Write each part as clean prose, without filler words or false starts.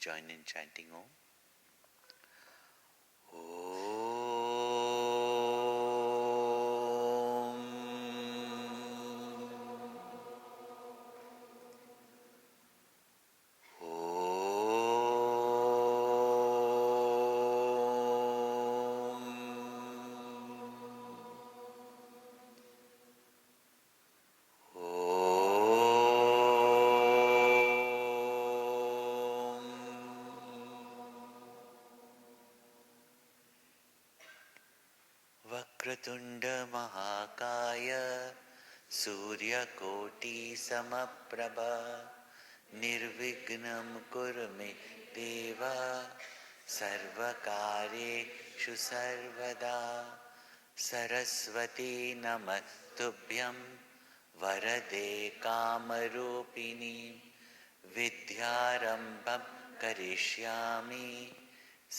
join in chanting Om. Vakratunda महाकाय सूर्यकोटि समप्रभ निर्विघ्नं कुरु मे देव सर्वकार्येषु सर्वदा सरस्वती नमस्तुभ्यं वरदे कामरूपिणी विद्यारम्भं करिष्यामि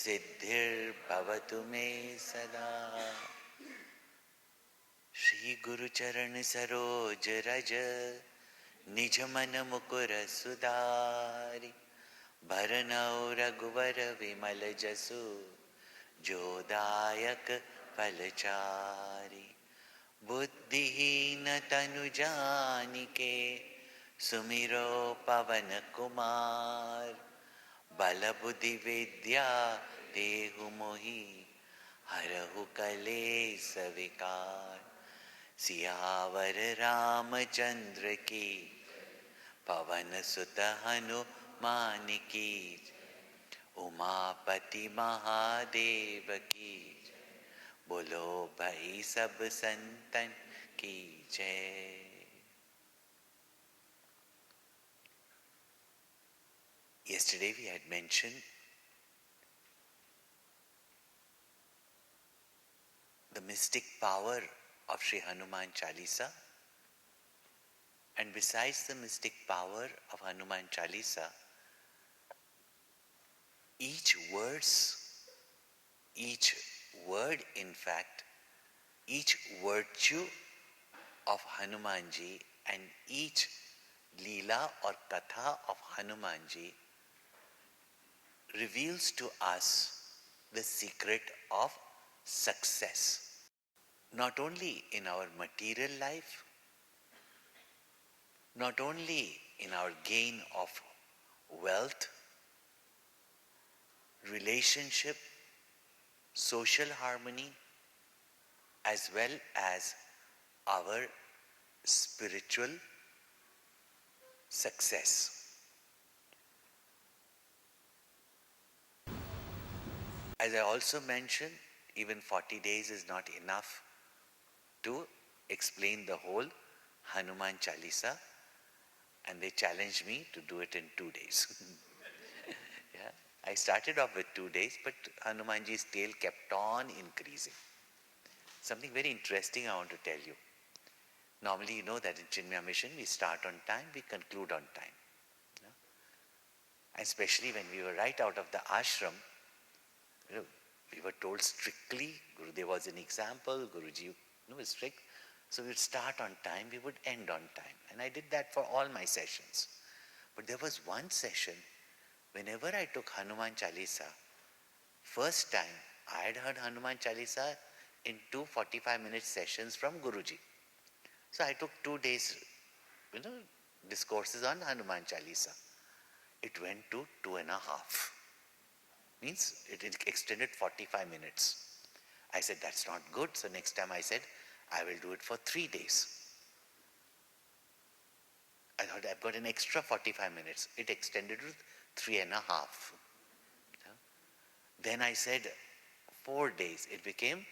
सिद्धिर्भवतु मे सदा। श्री गुरु चरण सरोज रज निज मन मुकुर सुधारि भरनौ रघुवर विमल जसु जोदायक फलचारि बुद्धिहीन तनु जानिके सुमिरो पवन कुमार बल बुद्धि विद्या देहु मोहि हरहु कलेस विकार। सियावर रामचंद्र की पवन सुत हनुमान की उमापति महादेव की बोलो भाई सब संतन की जय। Yesterday we had mentioned the mystic power of Sri Hanuman Calisa, and besides the mystic power of Hanuman Calisa, each word in fact, each virtue of Hanumanji and each Leela or Katha of Hanumanji reveals to us the secret of success, not only in our material life, not only in our gain of wealth, relationship, social harmony, as well as our spiritual success. As I also mentioned, even 40 days is not enough to explain the whole Hanuman Calisa, and they challenged me to do it in 2 days. Yeah, I started off with 2 days, but Hanumanji's tale kept on increasing. Something very interesting I want to tell you. Normally, you know that in Chinmaya Mission, we start on time, we conclude on time. Yeah? Especially when we were right out of the ashram, we were told strictly, Gurudev was an example, Guruji was strict. So we would start on time, we would end on time. And I did that for all my sessions. But there was one session, whenever I took Hanuman Calisa, first time I had heard Hanuman Calisa in 2 45-minute sessions from Guruji. So I took 2 days, discourses on Hanuman Calisa. It went to 2.5. Means it extended 45 minutes. I said, that's not good. So next time I said, I will do it for 3 days. I thought I've got an extra 45 minutes. It extended to 3.5. Then I said 4 days. It became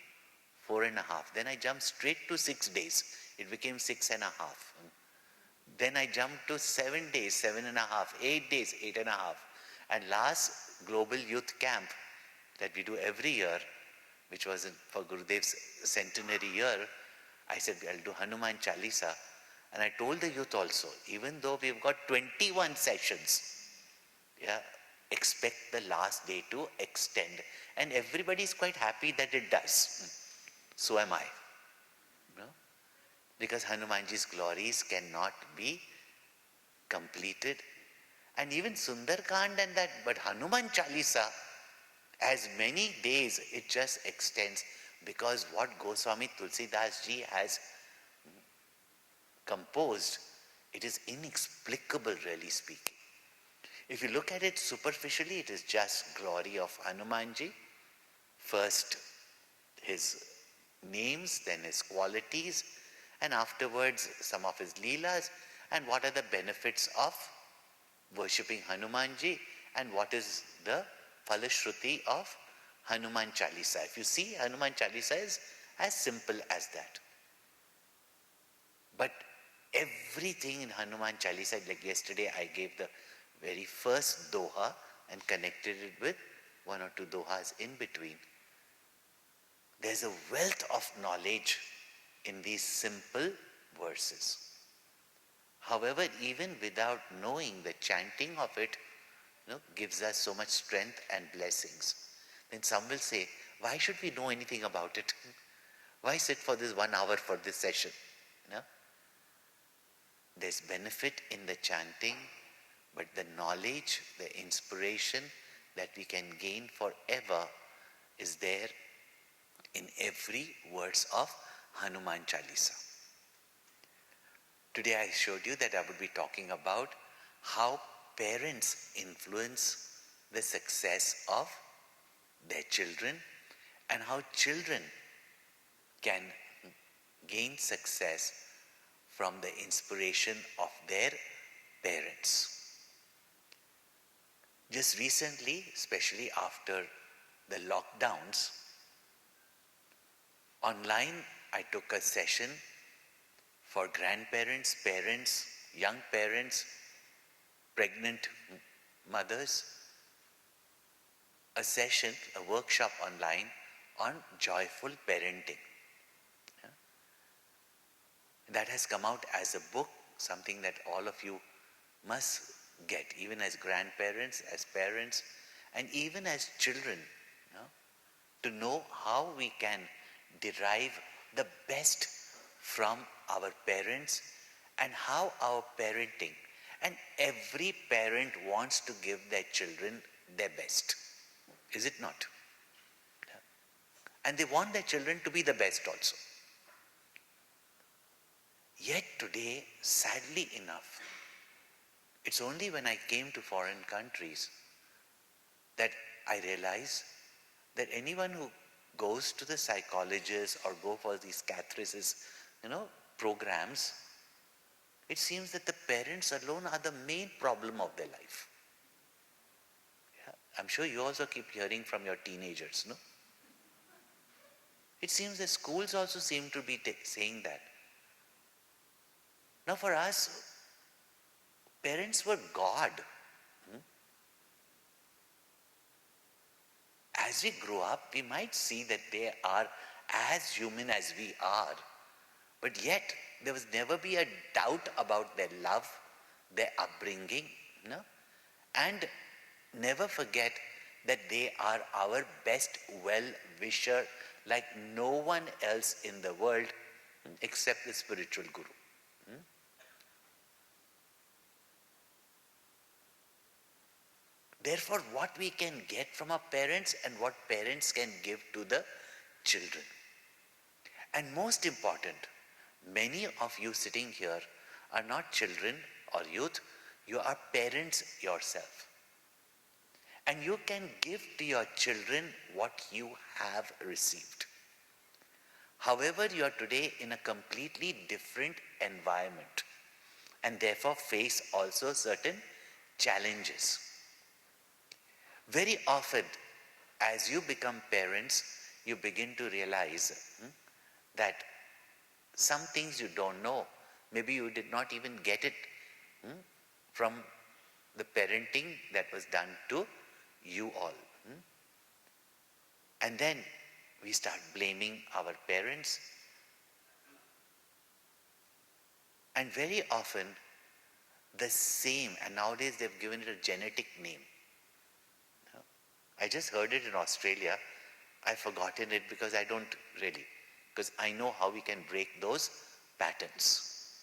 4.5. Then I jumped straight to 6 days. It became 6.5. Then I jumped to 7 days, 7.5, 8 days, 8.5. And last global youth camp that we do every year, which was for Gurudev's centenary year, I said, I'll do Hanuman Calisa. And I told the youth also, even though we've got 21 sessions, expect the last day to extend. And everybody is quite happy that it does. So am I. Because Hanumanji's glories cannot be completed. And even Sundarkand and that, but Hanuman Calisa, as many days it just extends, because what Goswami Tulsidas ji has composed, it is inexplicable, really speaking. If you look at it superficially, it is just glory of Hanumanji. First his names, then his qualities, and afterwards some of his leelas, and what are the benefits of worshipping Hanumanji, and what is the falashruti of Hanuman Calisa. If you see, Hanuman Calisa is as simple as that. But everything in Hanuman Calisa, like yesterday I gave the very first doha and connected it with one or two dohas in between. There's a wealth of knowledge in these simple verses. However, even without knowing, the chanting of it gives us so much strength and blessings. Then some will say, why should we know anything about it? Why sit for this 1 hour for this session? There's benefit in the chanting, but the knowledge, the inspiration that we can gain forever is there in every verse of Hanuman Calisa. Today I showed you that I would be talking about how parents influence the success of their children, and how children can gain success from the inspiration of their parents. Just recently, especially after the lockdowns, online I took a session for grandparents, parents, young parents, pregnant mothers, a session, a workshop online on joyful parenting. That has come out as a book, something that all of you must get, even as grandparents, as parents, and even as children, to know how we can derive the best from our parents, and how our parenting, and every parent wants to give their children their best. Is it not? And they want their children to be the best also. Yet today, sadly enough, it's only when I came to foreign countries that I realized that anyone who goes to the psychologist or go for these catharsis, programs, it seems that the parents alone are the main problem of their life. Yeah, I'm sure you also keep hearing from your teenagers, no? It seems that schools also seem to be saying that. Now for us, parents were God. As we grow up, we might see that they are as human as we are. But yet, there was never be a doubt about their love, their upbringing, and never forget that they are our best well-wisher, like no one else in the world except the spiritual guru. Therefore, what we can get from our parents and what parents can give to the children. And most important, many of you sitting here are not children or youth, you are parents yourself. And you can give to your children what you have received. However, you are today in a completely different environment and therefore face also certain challenges. Very often, as you become parents, you begin to realize that some things you don't know, maybe you did not even get it from the parenting that was done to you all. And then we start blaming our parents. And very often, the same, and nowadays they've given it a genetic name. I just heard it in Australia. I've forgotten it because I don't really, because I know how we can break those patterns.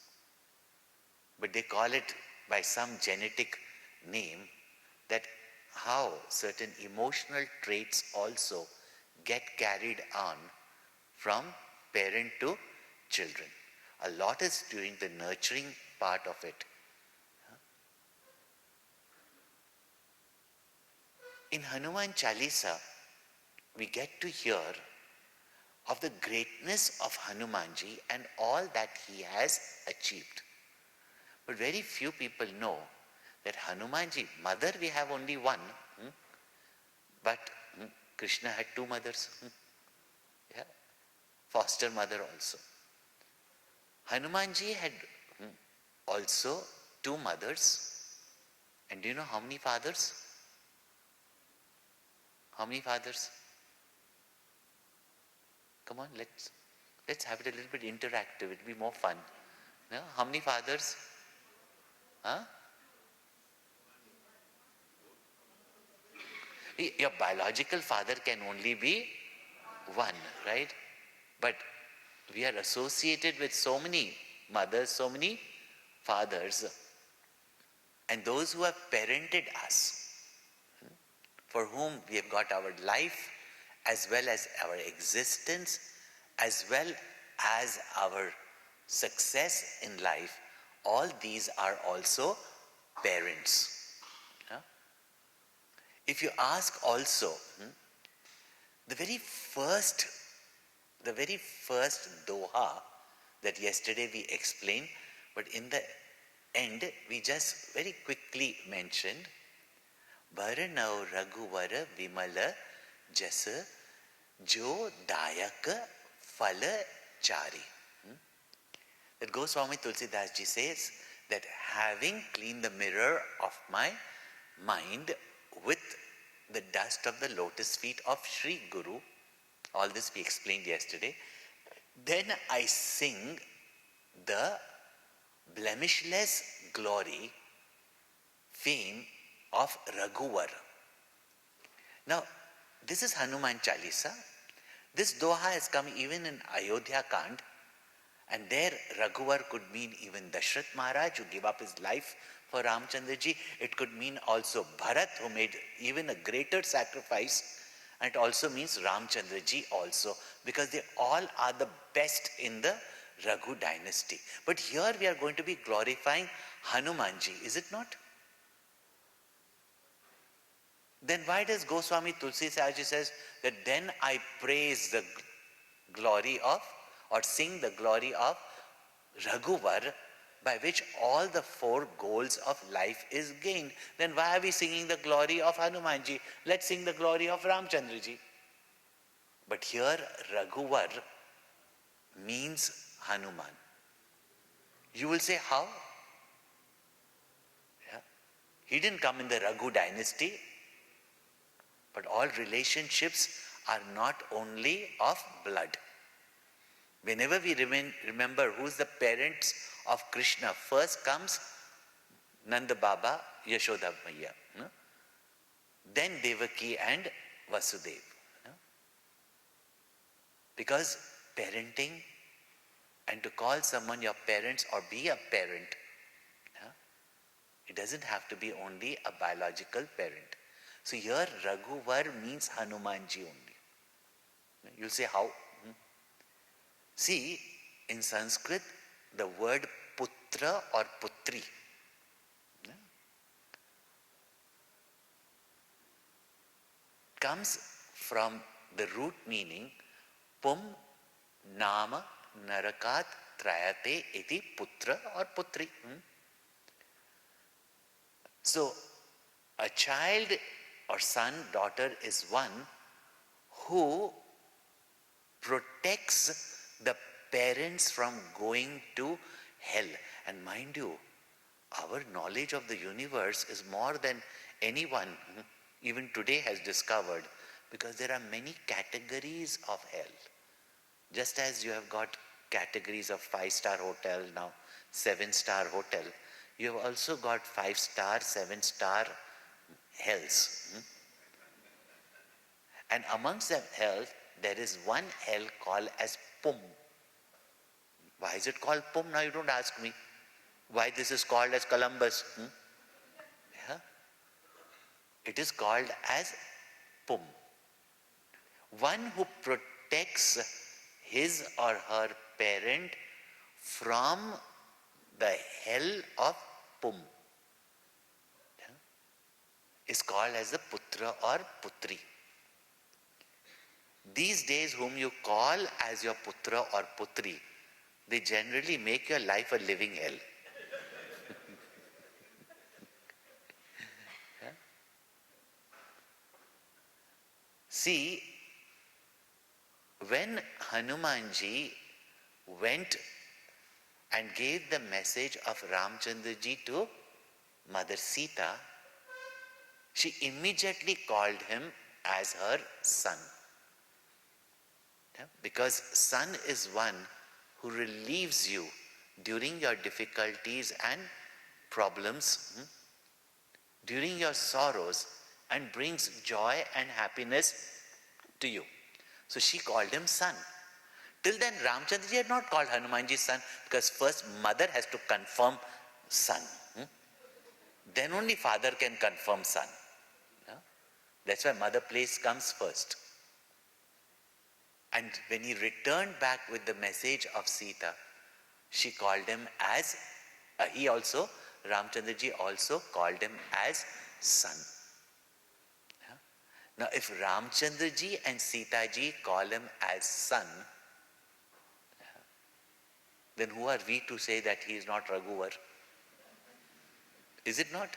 But they call it by some genetic name, that how certain emotional traits also get carried on from parent to children. A lot is during the nurturing part of it. In Hanuman Calisa, we get to hear of the greatness of Hanumanji and all that he has achieved. But very few people know that Hanumanji, mother we have only one, but Krishna had two mothers. Yeah, foster mother also. Hanumanji had also two mothers. And do you know how many fathers? How many fathers? Come on, let's have it a little bit interactive. It'll be more fun. No? How many fathers? Huh? Your biological father can only be one, right? But we are associated with so many mothers, so many fathers, and those who have parented us, for whom we have got our life, as well as our existence, as well as our success in life, all these are also parents. Yeah? If you ask also, the very first doha that yesterday we explained, but in the end we just very quickly mentioned, Bharanau Raghuvara Vimala Jasa Jo Dayaka Phala Chari. That Goswami Tulsidas ji says that having cleaned the mirror of my mind with the dust of the lotus feet of Sri Guru, all this we explained yesterday, then I sing the blemishless glory, fame of Raghuvar. Now, this is Hanuman Calisa. This doha has come even in Ayodhya Kand, and there Raghuvar could mean even Dashrath Maharaj, who gave up his life for Ramchandra ji. It could mean also Bharat, who made even a greater sacrifice, and it also means Ramchandra ji also, because they all are the best in the Raghu dynasty. But here we are going to be glorifying Hanumanji, is it not? Then why does Goswami Tulsidas ji says that then I praise the glory of, or sing the glory of Raghuvar, by which all the four goals of life is gained? Then why are we singing the glory of Hanumanji? Let's sing the glory of Ramchandraji. But here Raghuvar means Hanuman. You will say, how? Yeah. He didn't come in the Raghu dynasty. But all relationships are not only of blood. Whenever we remember who's the parents of Krishna, first comes Nanda Baba, Yashoda Maiya. No? Then Devaki and Vasudev. No? Because parenting, and to call someone your parents or be a parent, it doesn't have to be only a biological parent. So here Raghuvar means Hanumanji only. You'll say how? See, in Sanskrit, the word putra or putri comes from the root meaning pum nama narakat trayate iti putra or putri. So, a child or son, daughter is one who protects the parents from going to hell. And mind you, our knowledge of the universe is more than anyone even today has discovered, because there are many categories of hell. Just as you have got categories of 5-star hotel, now 7-star hotel, you have also got 5-star, 7-star hells. And amongst them hells, there is one hell called as Pum. Why is it called Pum? Now you don't ask me. Why this is called as Columbus? Yeah? It is called as Pum. One who protects his or her parent from the hell of Pum is called as the Putra or Putri. These days, whom you call as your Putra or Putri, they generally make your life a living hell. Yeah? See, when Hanumanji went and gave the message of Ramchandraji to Mother Sita, she immediately called him as her son. Yeah? Because son is one who relieves you during your difficulties and problems, during your sorrows, and brings joy and happiness to you. So she called him son. Till then, Ramchandraji had not called Hanumanji son, because first mother has to confirm son. Then only father can confirm son. Yeah? That's why mother place comes first. And when he returned back with the message of Sita, she called him as, Ramchandraji also called him as son. Yeah? Now if Ramchandraji and Sitaji call him as son, then who are we to say that he is not Raghuvar? Is it not?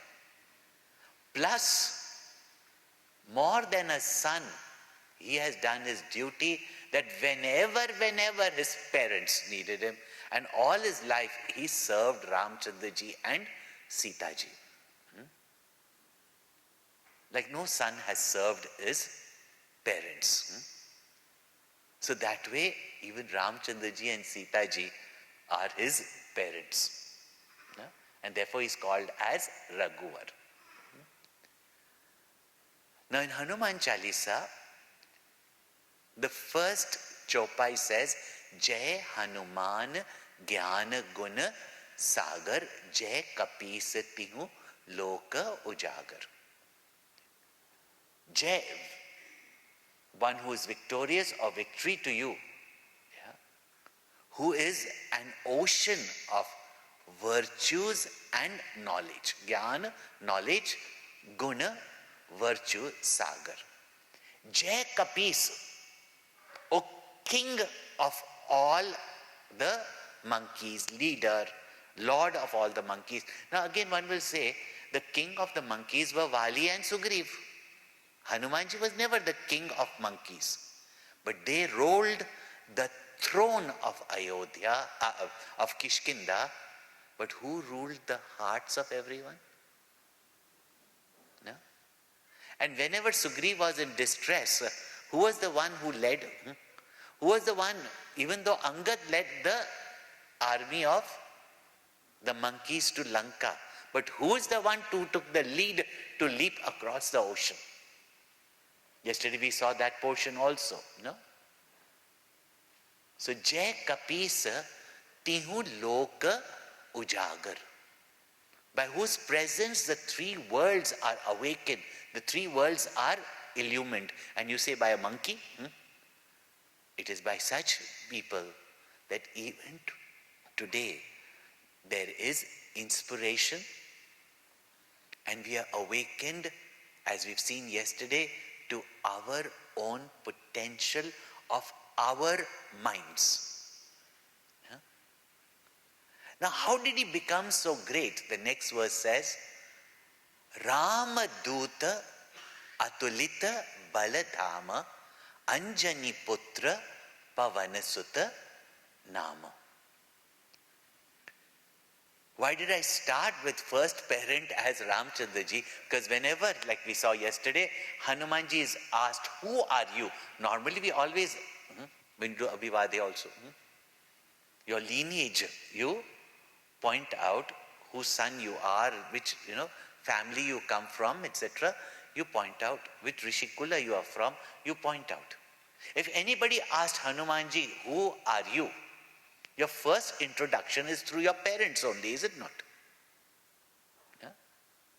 Plus, more than a son, he has done his duty, that whenever his parents needed him, and all his life he served Ramchandraji and Sitaji. Like no son has served his parents. So that way, even Ramchandraji and Sitaji are his parents. Yeah? And therefore he is called as Raghuvar. Now in Hanuman Calisa, the first chopai says, Jai Hanuman Jnana Guna Sagar Jai Kapis Tihu Loka Ujagar. Jai, one who is victorious or victory to you, yeah, who is an ocean of virtues and knowledge. Jnana, knowledge, guna, virtue, sagar. Jai Kapis, O king of all the monkeys, leader, lord of all the monkeys. Now again one will say, the king of the monkeys were Vali and Sugriv. Hanumanji was never the king of monkeys, but they rolled the throne of Ayodhya, of Kishkinda, but who ruled the hearts of everyone? No? And whenever Sugriv was in distress, who was the one who led? Who was the one, even though Angad led the army of the monkeys to Lanka, but who is the one who took the lead to leap across the ocean? Yesterday we saw that portion also, no? So, Jai Kapisa Tihu Loka Ujagar, by whose presence the three worlds are awakened, the three worlds are illumined. And you say by a monkey? It is by such people that even today there is inspiration, and we are awakened, as we've seen yesterday, to our own potential of our minds. Yeah? Now, how did he become so great? The next verse says, Rama Duta Atulita Baladhama Anjani Putra Pavanasuta Nama. Why did I start with first parent as Ramchandraji? Because whenever, like we saw yesterday, Hanumanji is asked, who are you? Normally we always, when we do Abhivade also, your lineage, you point out whose son you are, which family you come from, etc. You point out which Rishikula you are from, you point out. If anybody asked Hanumanji, who are you? Your first introduction is through your parents only, is it not? Yeah?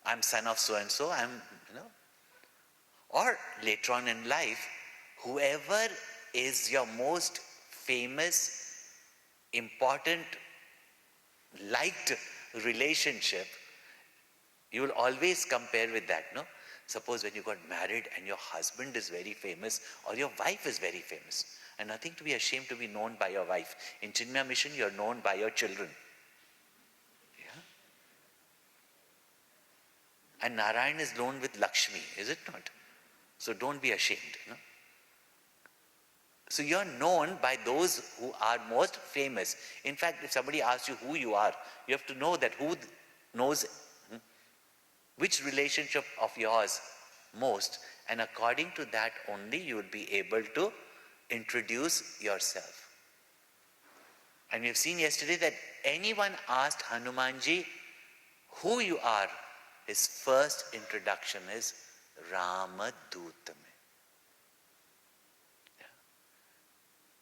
I'm son of so and so, I'm, Or later on in life, whoever is your most famous, important, liked relationship, you will always compare with that, no? Suppose when you got married and your husband is very famous or your wife is very famous, and nothing to be ashamed to be known by your wife. In Chinmaya Mission, you are known by your children. Yeah? And Narayan is known with Lakshmi, is it not? So don't be ashamed. No? So you're known by those who are most famous. In fact, if somebody asks you who you are, you have to know that who knows which relationship of yours most, and according to that only you will be able to introduce yourself. And we've seen yesterday that anyone asked Hanumanji who you are, his first introduction is Ramadutame.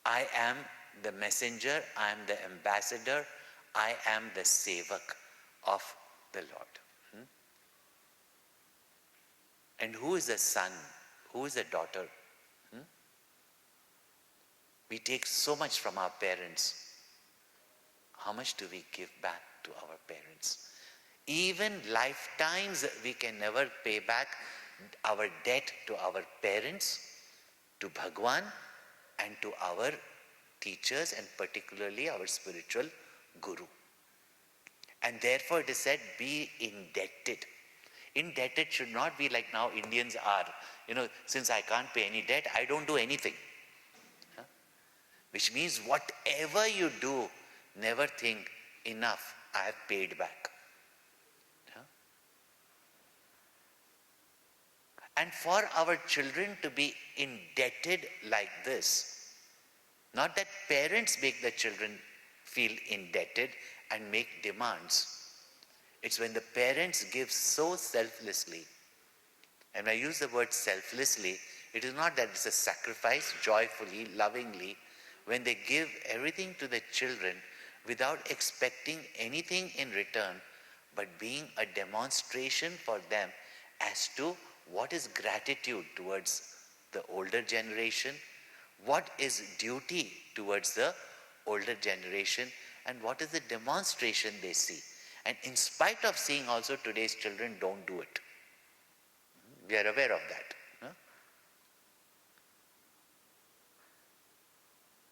I am the messenger, I am the ambassador, I am the sevak of the Lord. And who is the son? Who is the daughter? We take so much from our parents. How much do we give back to our parents? Even lifetimes we can never pay back our debt to our parents, to Bhagwan, and to our teachers, and particularly our spiritual guru. And therefore it is said, be indebted. Indebted should not be like now Indians are. Since I can't pay any debt, I don't do anything. Which means whatever you do, never think, enough, I have paid back. And for our children to be indebted like this, not that parents make the children feel indebted and make demands. It's when the parents give so selflessly. And when I use the word selflessly, it is not that it's a sacrifice, joyfully, lovingly, when they give everything to the children without expecting anything in return, but being a demonstration for them as to what is gratitude towards the older generation, what is duty towards the older generation, and what is the demonstration they see. And in spite of seeing also today's children don't do it. We are aware of that. No?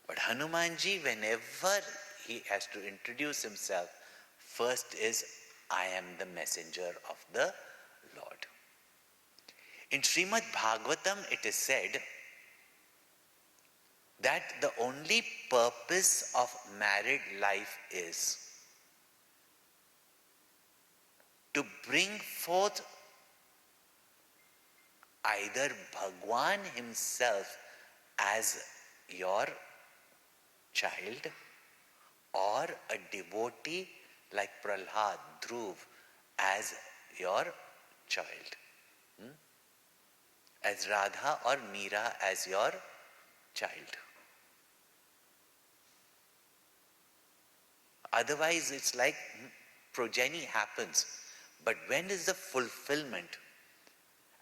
But Hanumanji, whenever he has to introduce himself, first is, I am the messenger of the Lord. In Srimad Bhagavatam, it is said that the only purpose of married life is to bring forth either Bhagwan himself as your child, or a devotee like Prahlad, Dhruv, as your child. As Radha or Meera as your child. Otherwise, it's like progeny happens. But when is the fulfillment?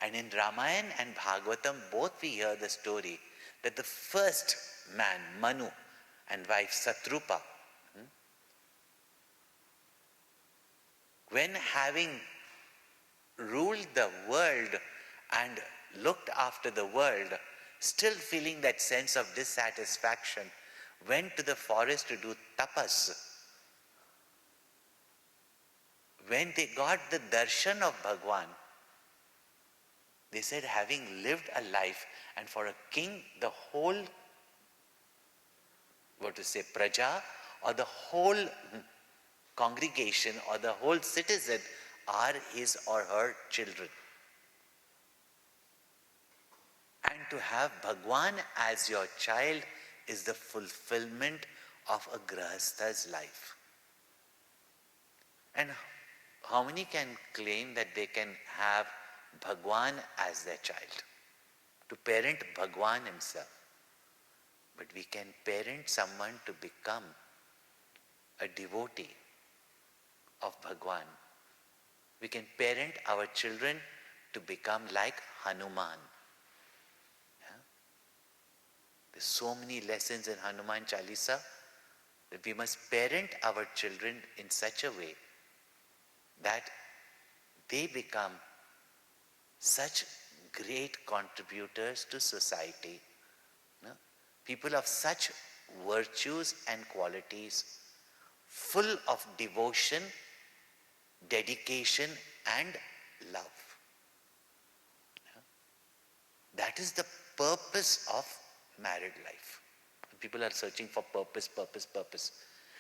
And in Ramayana and Bhagavatam, both we hear the story that the first man, Manu, and wife Satrupa, when having ruled the world and looked after the world, still feeling that sense of dissatisfaction, went to the forest to do tapas. When they got the darshan of Bhagwan, they said, having lived a life, and for a king, the whole, praja, or the whole congregation, or the whole citizen are his or her children. And to have Bhagwan as your child is the fulfillment of a grahastha's life. And how many can claim that they can have Bhagwan as their child? To parent Bhagwan himself. But we can parent someone to become a devotee of Bhagwan. We can parent our children to become like Hanuman. There's so many lessons in Hanuman Calisa that we must parent our children in such a way that they become such great contributors to society. No? People of such virtues and qualities, full of devotion, dedication and love. That is the purpose of married life. People are searching for purpose, purpose, purpose.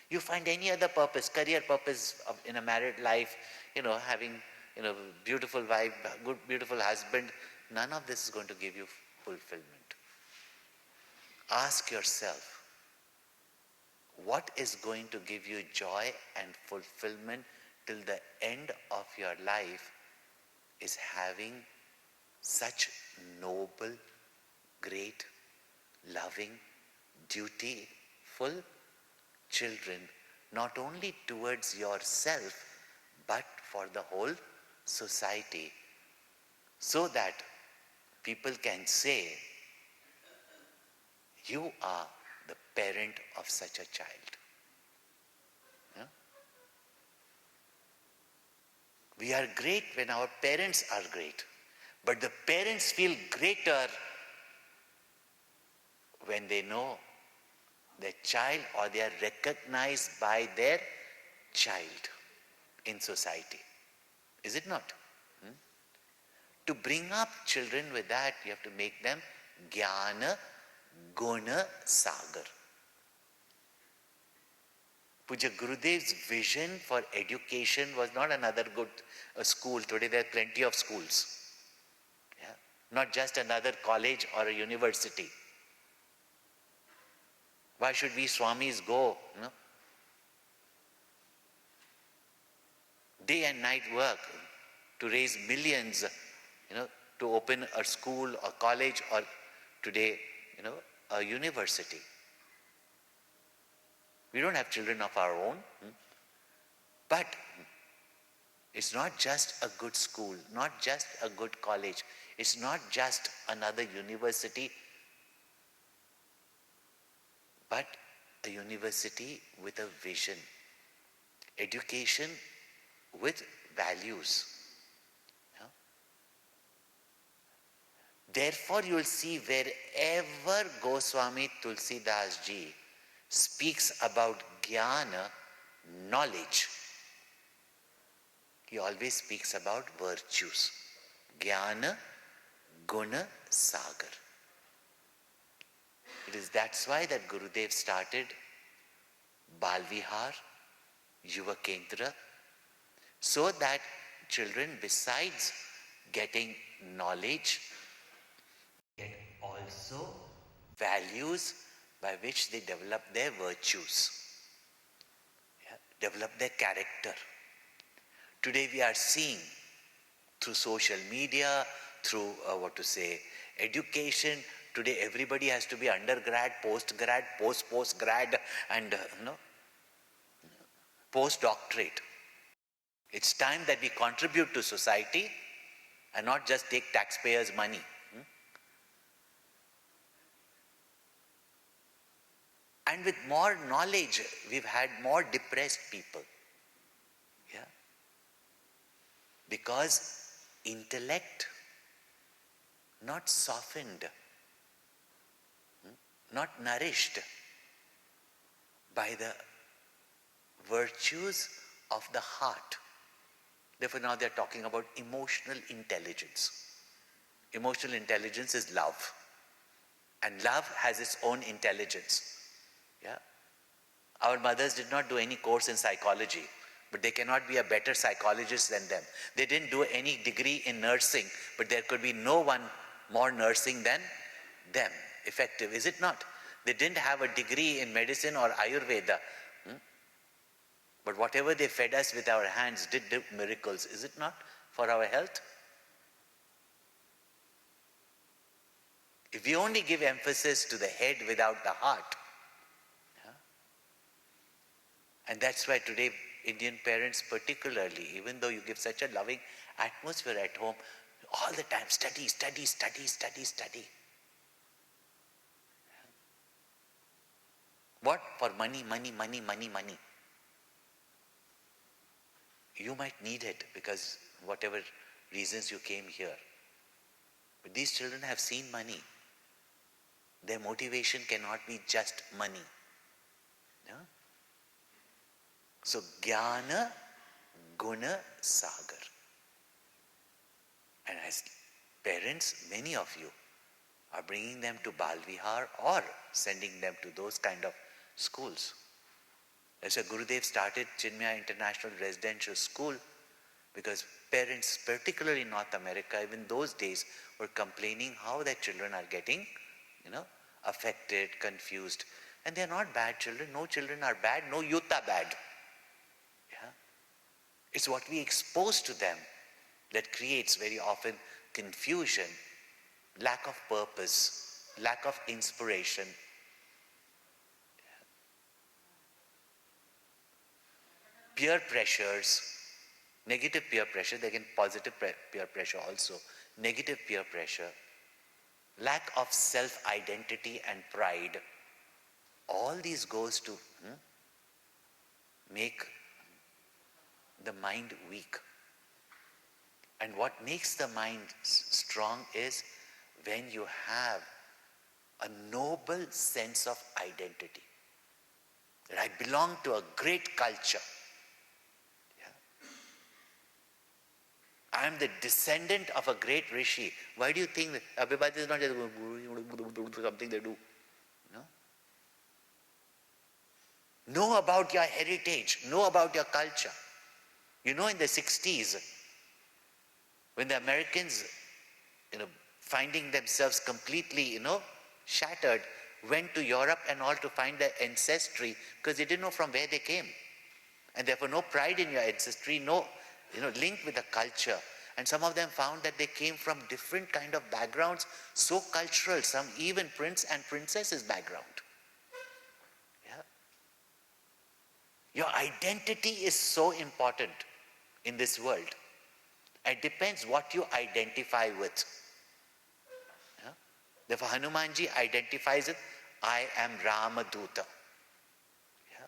You find any other purpose, career purpose in a married life, having, beautiful wife, good, beautiful husband, none of this is going to give you fulfillment. Ask yourself, what is going to give you joy and fulfillment till the end of your life is having such noble, great, loving, dutiful children, not only towards yourself, but for the whole society, so that people can say, you are the parent of such a child. Yeah? We are great when our parents are great, but the parents feel greater when they know their child, or they are recognized by their child in society. Is it not? To bring up children with that, you have to make them Jnana Guna Sagar. Puja Gurudev's vision for education was not another good school. Today there are plenty of schools. Yeah? Not just another college or a university. Why should we Swamis go? Day and night work to raise millions, to open a school or college, or today, a university. We don't have children of our own. But it's not just a good school, not just a good college. It's not just another university, but a university with a vision. Education with values. Yeah? Therefore, you will see wherever Goswami Tulsidas ji speaks about jnana, knowledge, he always speaks about virtues. Jnana Guna Sagar. That's why that Gurudev started Bal Vihar, Yuva Kendra, so that children, besides getting knowledge, get also values by which they develop their virtues, develop their character. Today we are seeing through social media, through education. Today everybody has to be undergrad, postgrad, postgrad, and postdoctorate. It's time that we contribute to society and not just take taxpayers' money. And with more knowledge, we've had more depressed people. Yeah? Because intellect not softened, not nourished by the virtues of the heart. Therefore now they're talking about emotional intelligence. Emotional intelligence is love. And love has its own intelligence. Yeah? Our mothers did not do any course in psychology, but they cannot be a better psychologist than them. They didn't do any degree in nursing, but there could be no one more nursing than them. Effective, is it not? They didn't have a degree in medicine or Ayurveda. But whatever they fed us with our hands did miracles, is it not, for our health? If we only give emphasis to the head without the heart, and that's why today Indian parents particularly, even though you give such a loving atmosphere at home, all the time study, study, study, study, study. What? For money, money, money, money, money. You might need it because whatever reasons you came here. But these children have seen money. Their motivation cannot be just money. Yeah? So, Jnana Guna Sagar. And as parents, many of you are bringing them to Bal Vihar or sending them to those kind of schools. As a Gurudev started Chinmaya International Residential School because parents, particularly in North America, even those days, were complaining how their children are getting, affected, confused. And they are not bad children. No children are bad. No youth are bad. Yeah? It's what we expose to them that creates very often confusion, lack of purpose, lack of inspiration. Peer pressures, negative peer pressure, again positive peer pressure also, negative peer pressure, lack of self-identity and pride, all these goes to make the mind weak. And what makes the mind strong is when you have a noble sense of identity. That I belong to a great culture. Yeah? I am the descendant of a great rishi. Why do you think that everybody is not just something they do? No? Know about your heritage. Know about your culture. In the 60s, when the Americans, finding themselves completely, shattered, went to Europe and all to find their ancestry because they didn't know from where they came. And therefore no pride in your ancestry, no, link with the culture. And some of them found that they came from different kind of backgrounds, so cultural, some even prince and princesses background. Yeah. Your identity is so important in this world. It depends what you identify with. Yeah? Therefore, Hanumanji identifies it, I am Ramaduta. Yeah?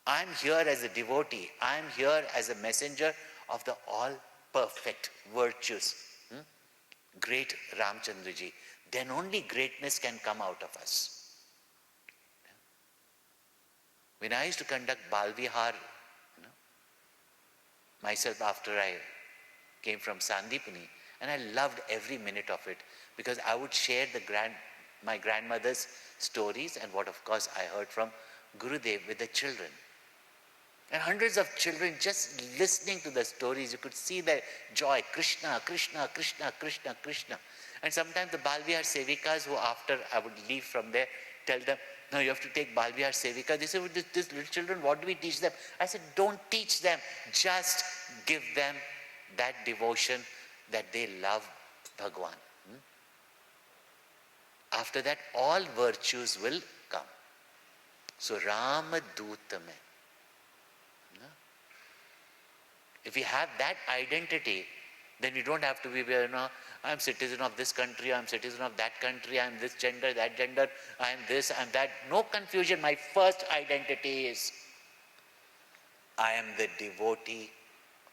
I am here as a devotee. I am here as a messenger of the all-perfect virtues. Great Ramchandraji. Then only greatness can come out of us. Yeah? When I used to conduct Bal Vihar, myself after I came from Sandipani, and I loved every minute of it because I would share my grandmother's stories and what of course I heard from Gurudev with the children. And hundreds of children just listening to the stories, you could see their joy, Krishna, Krishna, Krishna, Krishna, Krishna. And sometimes the Balvihar Sevikas who after I would leave from there, tell them, no, you have to take Balvihar Sevika. They say, well, these little children, what do we teach them? I said, don't teach them, just give them that devotion that they love Bhagwan. After that, all virtues will come. So, Rama Dutame. If we have that identity, then we don't have to be, I'm citizen of this country, I'm citizen of that country, I'm this gender, that gender, I'm this, I'm that. No confusion. My first identity is, I am the devotee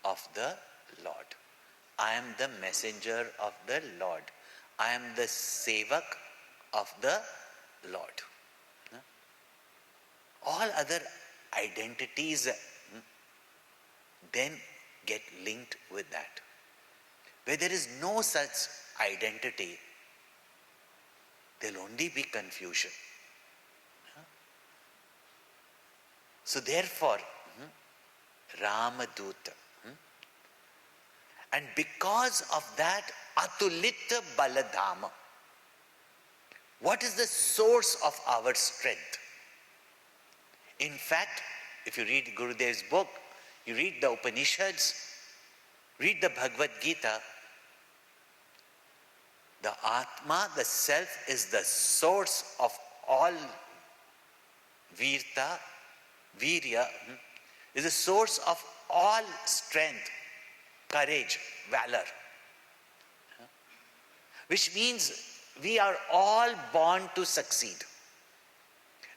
of the Lord. I am the messenger of the Lord. I am the sevak of the Lord. All other identities then get linked with that. Where there is no such identity, there will only be confusion. So therefore, Ramaduta. And because of that, Atulita Baladhama. What is the source of our strength? In fact, if you read Gurudev's book, you read the Upanishads, read the Bhagavad Gita, the Atma, the self, is the source of all virta, virya, is the source of all strength, courage, valor. Which means we are all born to succeed.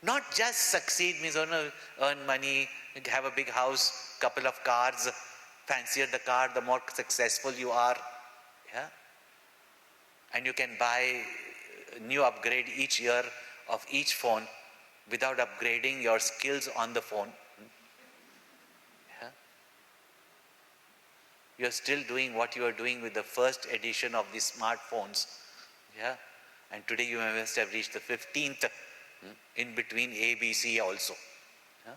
Not just succeed means earn money, have a big house, couple of cars, fancier the car, the more successful you are. Yeah? And you can buy a new upgrade each year of each phone without upgrading your skills on the phone. Yeah? You're still doing what you were doing with the first edition of the smartphones. Yeah? And today you must have reached the 15th, in between A, B, C also. Yeah?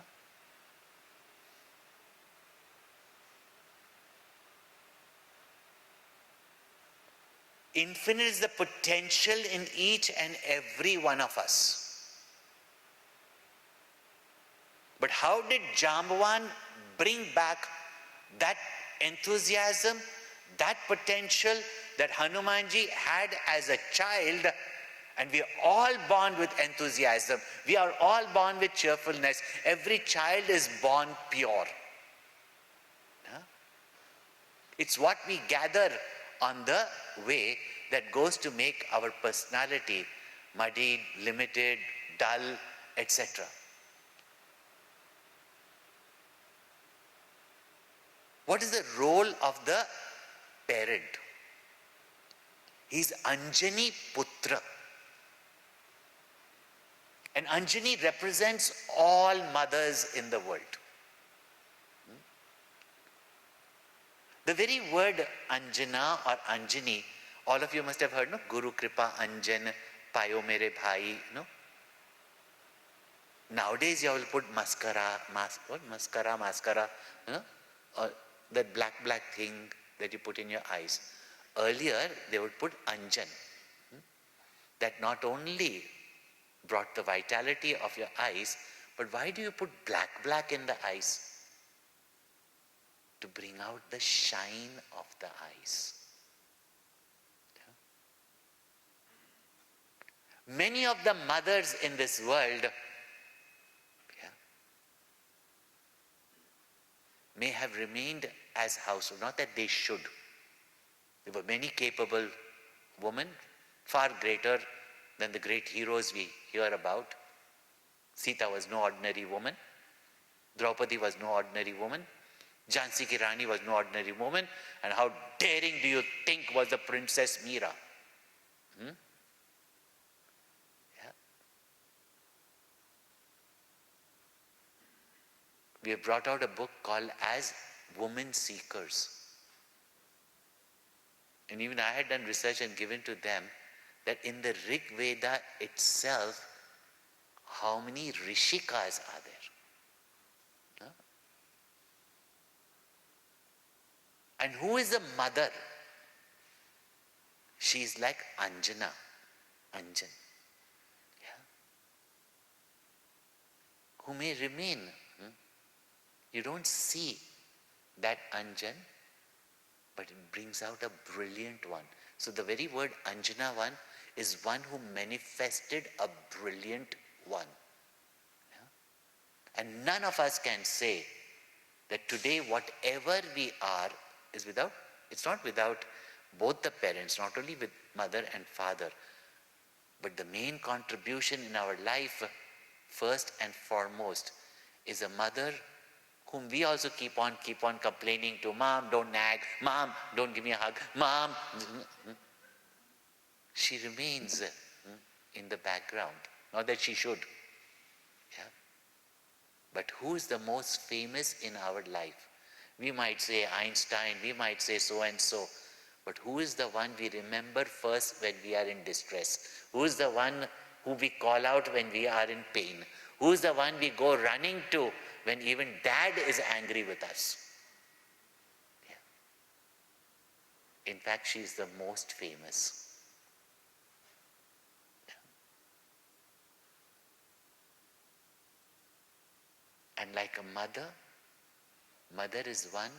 Infinite is the potential in each and every one of us. But how did Jambavan bring back that enthusiasm, that potential that Hanumanji had as a child? And we are all born with enthusiasm. We are all born with cheerfulness. Every child is born pure. Yeah? It's what we gather on the way that goes to make our personality muddied, limited, dull, etc. What is the role of the parent? He's Anjani Putra. And Anjani represents all mothers in the world. The very word Anjana or Anjani, all of you must have heard, no? Guru Kripa Anjan, Payo Mere Bhai, no? Nowadays you will put mascara, you know? Or that black thing that you put in your eyes. Earlier they would put Anjan. That not only brought the vitality of your eyes, but why do you put black in the eyes? To bring out the shine of the eyes. Yeah. Many of the mothers in this world may have remained as household, not that they should. There were many capable women, far greater than the great heroes we hear about. Sita was no ordinary woman. Draupadi was no ordinary woman. Jhansi Ki Rani was no ordinary woman. And how daring do you think was the Princess Meera? Yeah. We have brought out a book called as Women Seekers. And even I had done research and given to them that in the Rig Veda itself, how many Rishikas are there? Huh? And who is the mother? She is like Anjana, Anjan. Yeah? Who may remain. You don't see that Anjan, but it brings out a brilliant one. So the very word Anjana one is one who manifested a brilliant one. Yeah? And none of us can say that today whatever we are is without, it's not without both the parents, not only with mother and father, but the main contribution in our life, first and foremost, is a mother whom we also keep on complaining to. Mom, don't nag. Mom, don't give me a hug. Mom. She remains in the background. Not that she should. Yeah? But who is the most famous in our life? We might say Einstein, we might say so and so. But who is the one we remember first when we are in distress? Who is the one who we call out when we are in pain? Who is the one we go running to when even dad is angry with us? Yeah. In fact, she is the most famous. Yeah. And like a mother is one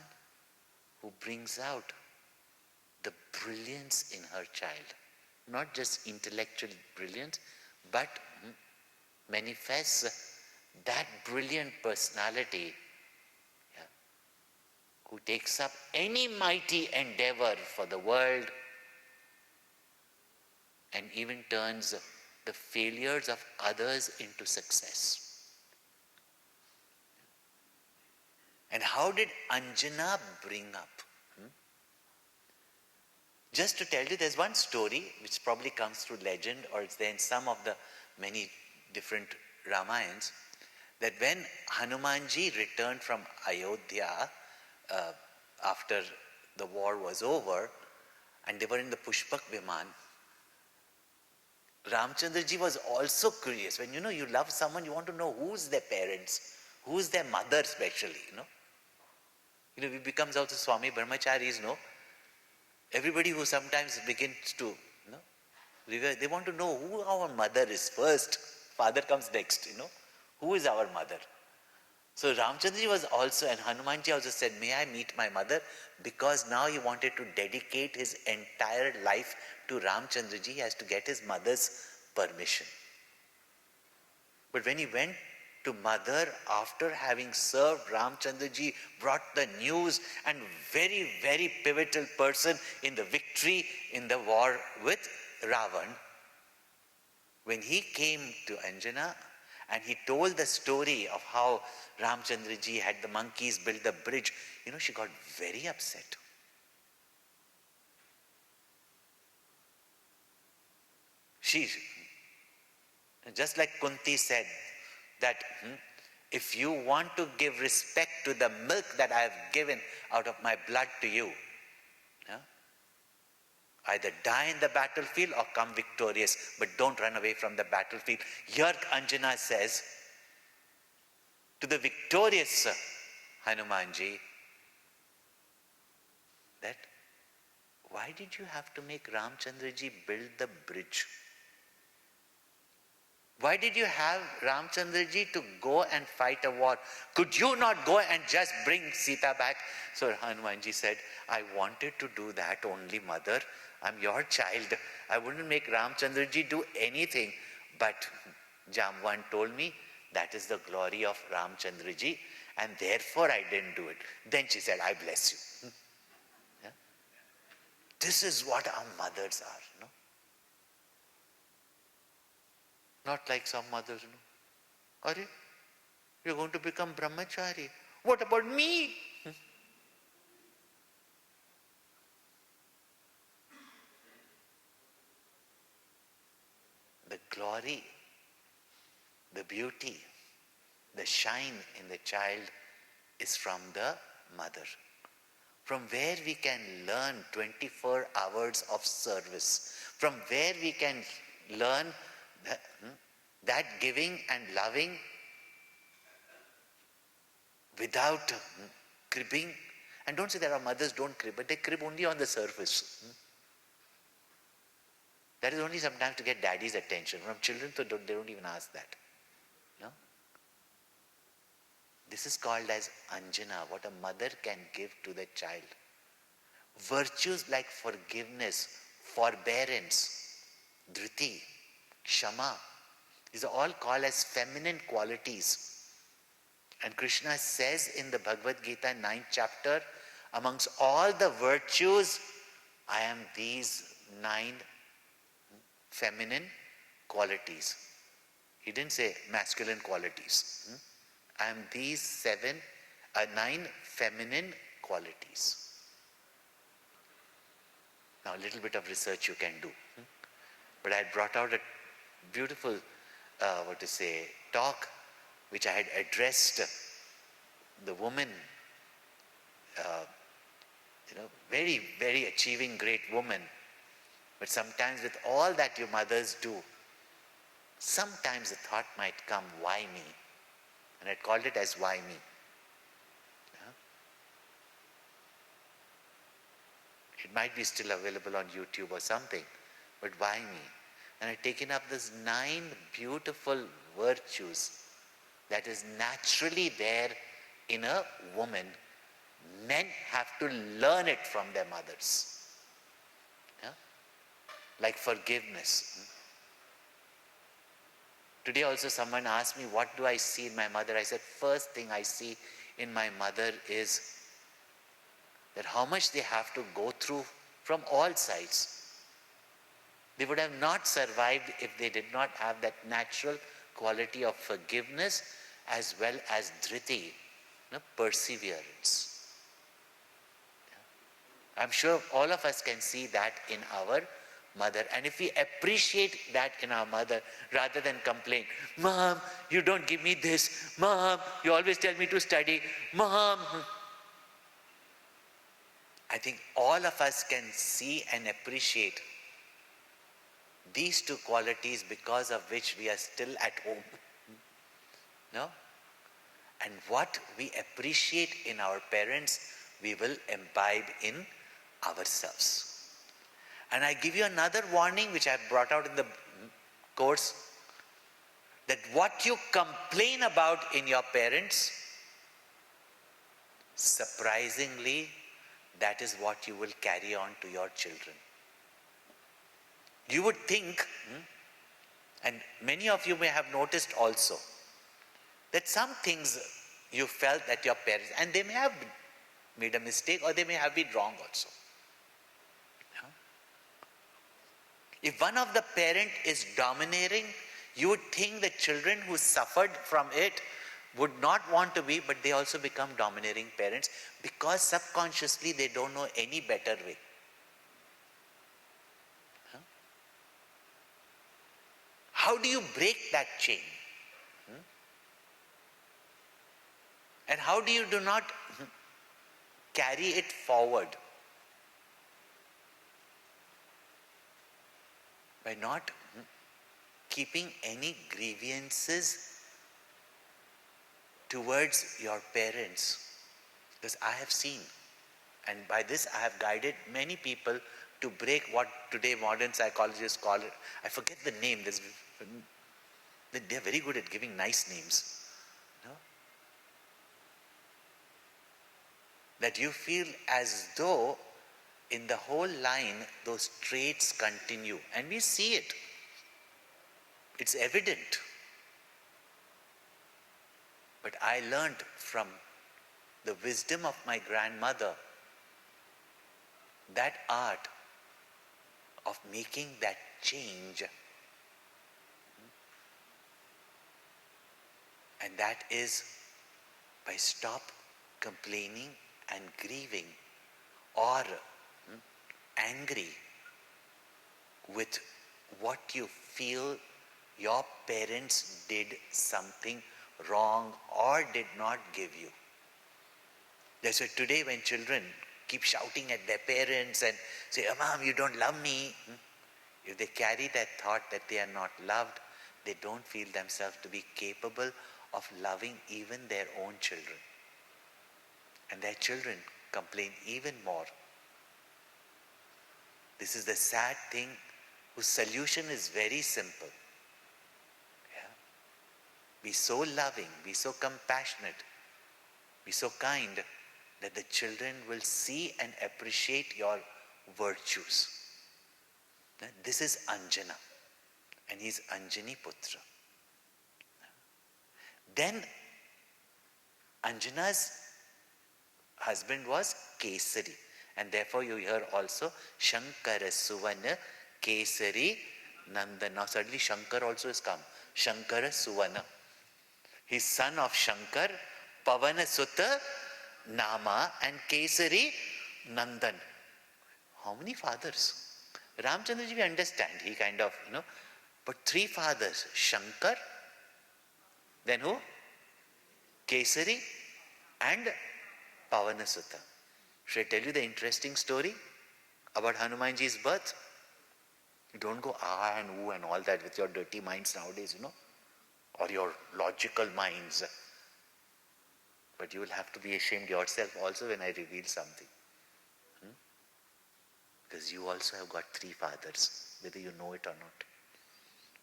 who brings out the brilliance in her child. Not just intellectual brilliance, but manifests that brilliant personality, yeah, who takes up any mighty endeavor for the world and even turns the failures of others into success. And how did Anjana bring up? Just to tell you, there's one story which probably comes through legend, or it's there in some of the many different Ramayans, that when Hanumanji returned from Ayodhya after the war was over, and they were in the Pushpak Viman, Ramchandraji was also curious. When you love someone, you want to know who's their parents, who's their mother especially, we becomes also Swami Brahmacharis, everybody who sometimes begins to, they want to know who our mother is first. Father comes next, who is our mother? So Ramchandraji was also, and Hanumanji also said, may I meet my mother? Because now he wanted to dedicate his entire life to Ramchandraji, he has to get his mother's permission. But when he went to mother, after having served, Ramchandraji brought the news, and very, very pivotal person in the victory in the war with Ravan. When he came to Anjana and he told the story of how Ramchandraji had the monkeys build the bridge, she got very upset. She, just like Kunti said, that if you want to give respect to the milk that I have given out of my blood to you, either die in the battlefield or come victorious, but don't run away from the battlefield. Here Anjana says to the victorious Hanumanji that, why did you have to make Ramchandraji build the bridge? Why did you have Ramchandraji to go and fight a war? Could you not go and just bring Sita back? So Hanumanji said, I wanted to do that only, mother. I'm your child. I wouldn't make Ramchandraji do anything. But Jamwan told me that is the glory of Ramchandraji, and therefore I didn't do it. Then she said, I bless you. Yeah? This is what our mothers are, Not like some mothers, Are you're going to become brahmachari. What about me? The glory, the beauty, the shine in the child is from the mother. From where we can learn 24 hours of service. From where we can learn that giving and loving without cribbing. And don't say that our mothers don't crib, but they crib only on the surface. That is only sometimes to get daddy's attention. From children, they don't even ask that. This is called as Anjana, what a mother can give to the child. Virtues like forgiveness, forbearance, dhriti, Kshama. These are all called as feminine qualities. And Krishna says in the Bhagavad Gita 9th chapter, amongst all the virtues, I am these 9 feminine qualities. He didn't say masculine qualities. I am these 9 feminine qualities. Now a little bit of research you can do. But I had brought out a beautiful, talk which I had addressed the woman, very, very achieving great woman. But sometimes with all that you mothers do, sometimes the thought might come, why me? And I called it as why me. It might be still available on YouTube or something, but why me? And I've taken up this 9 beautiful virtues that is naturally there in a woman. Men have to learn it from their mothers. Like forgiveness. Today also someone asked me, what do I see in my mother? I said, first thing I see in my mother is that how much they have to go through from all sides. They would have not survived if they did not have that natural quality of forgiveness as well as dhriti, perseverance. I'm sure all of us can see that in our mother. And if we appreciate that in our mother, rather than complain, Mom, you don't give me this. Mom, you always tell me to study. Mom. I think all of us can see and appreciate these two qualities because of which we are still at home. No? And what we appreciate in our parents, we will imbibe in ourselves. And I give you another warning which I brought out in the course, that what you complain about in your parents, surprisingly, that is what you will carry on to your children. You would think, and many of you may have noticed also, that some things you felt that your parents, and they may have made a mistake or they may have been wrong also. If one of the parent is domineering, you would think the children who suffered from it would not want to be, but they also become domineering parents because subconsciously they don't know any better way. How do you break that chain? And how do you do not carry it forward? By not keeping any grievances towards your parents. Because I have seen, and by this I have guided many people to break what today modern psychologists call it. I forget the name. They're very good at giving nice names. That you feel as though in the whole line those traits continue, and we see it. It's evident. But I learned from the wisdom of my grandmother that art of making that change. And that is by stop complaining and grieving or angry with what you feel your parents did something wrong or did not give you. That's why today when children keep shouting at their parents and say, oh, Mom, you don't love me. If they carry that thought that they are not loved, they don't feel themselves to be capable of loving even their own children. And their children complain even more. This is the sad thing, whose solution is very simple. Be so loving, be so compassionate, be so kind that the children will see and appreciate your virtues. This is Anjana, and he is Anjani Putra. Then Anjana's husband was Kesari, and therefore you hear also Shankara Suvana Kesari Nandana. Now suddenly Shankar also has come. Shankara Suvana. He's son of Shankar, Pavana Sutta Nama, and Kesari Nandan. How many fathers? Ramchandraji, we understand, he kind of, but three fathers, Shankar, then who? Kesari and Pavana Sutta. Should I tell you the interesting story about Hanumanji's birth? You don't go ah and ooh and all that with your dirty minds nowadays, or your logical minds. But you will have to be ashamed yourself also when I reveal something. Because you also have got three fathers, whether you know it or not.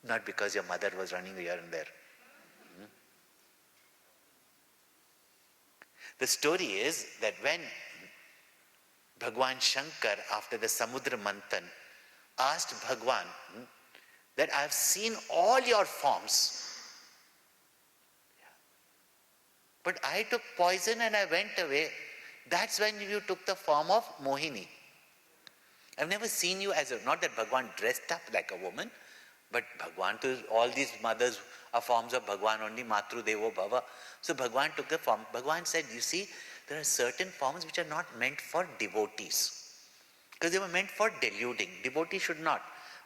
Not because your mother was running here and there. The story is that when Bhagwan Shankar, after the Samudra Manthan, asked Bhagwan that I have seen all your forms, but I took poison and I went away. That's when you took the form of Mohini. I've never seen you as a, not that Bhagwan dressed up like a woman, but Bhagwan, to all these mothers are forms of Bhagwan only, Matru Devo Bhava. So Bhagwan took the form. Bhagwan said, you see, there are certain forms which are not meant for devotees, because they were meant for deluding. Devotee should not.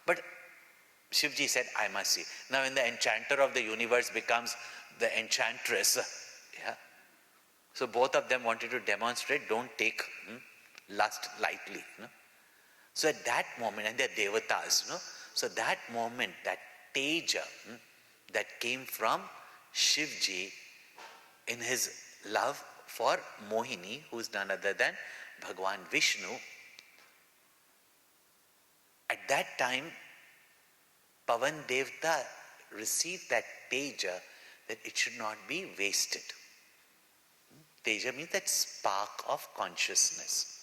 But Shivji said, I must see. Now when the enchanter of the universe becomes the enchantress, yeah, so both of them wanted to demonstrate, don't take lust lightly. So at that moment, and they're devatas, so that moment, that teja that came from Shivji in his love for Mohini, who is none other than Bhagwan Vishnu, at that time, Pavan Devta received that teja, that it should not be wasted. Teja means that spark of consciousness.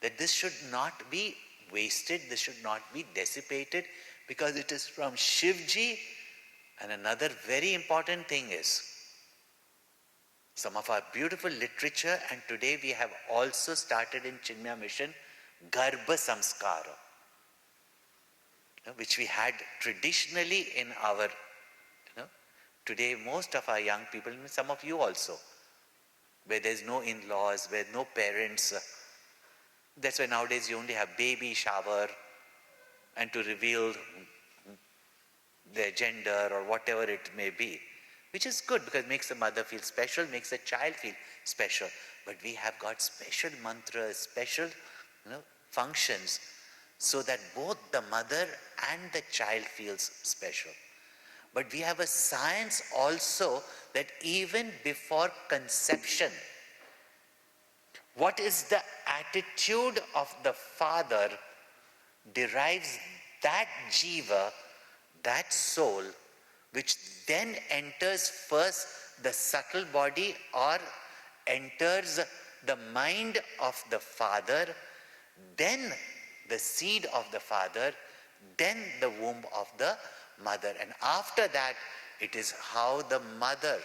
That this should not be wasted, this should not be dissipated, because it is from Shivji. And another very important thing is, some of our beautiful literature, and today we have also started in Chinmaya Mission, Garbha Samskara, which we had traditionally in our, today most of our young people, some of you also, where there's no in-laws, where no parents, that's why nowadays you only have baby shower and to reveal their gender or whatever it may be, which is good because it makes the mother feel special, makes the child feel special. But we have got special mantras, special functions, so that both the mother and the child feels special. But we have a science also that even before conception, what is the attitude of the father derives that jiva, that soul, which then enters first the subtle body or enters the mind of the father, then the seed of the father, then the womb of the mother. And after that, it is how the mother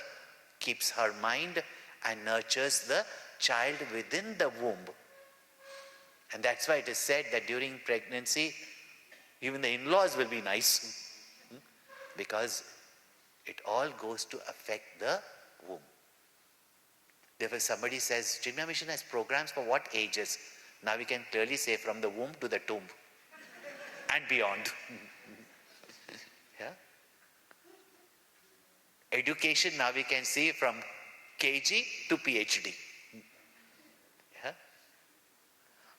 keeps her mind and nurtures the child within the womb. And that's why it is said that during pregnancy, even the in-laws will be nice, because it all goes to affect the womb. Therefore, somebody says, Chinmaya Mission has programs for what ages? Now we can clearly say from the womb to the tomb and beyond. Yeah? Education, now we can see from KG to PhD. Yeah?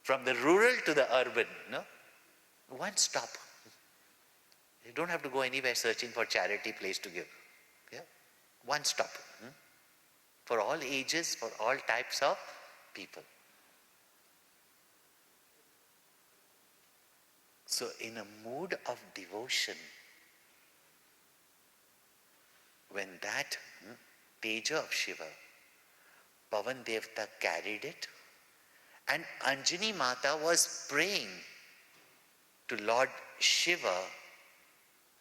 From the rural to the urban. One stop. You don't have to go anywhere searching for charity place to give. Yeah? One stop. For all ages, for all types of people. So in a mood of devotion, when that teja of Shiva, Pavan Devta carried it, and Anjani Mata was praying to Lord Shiva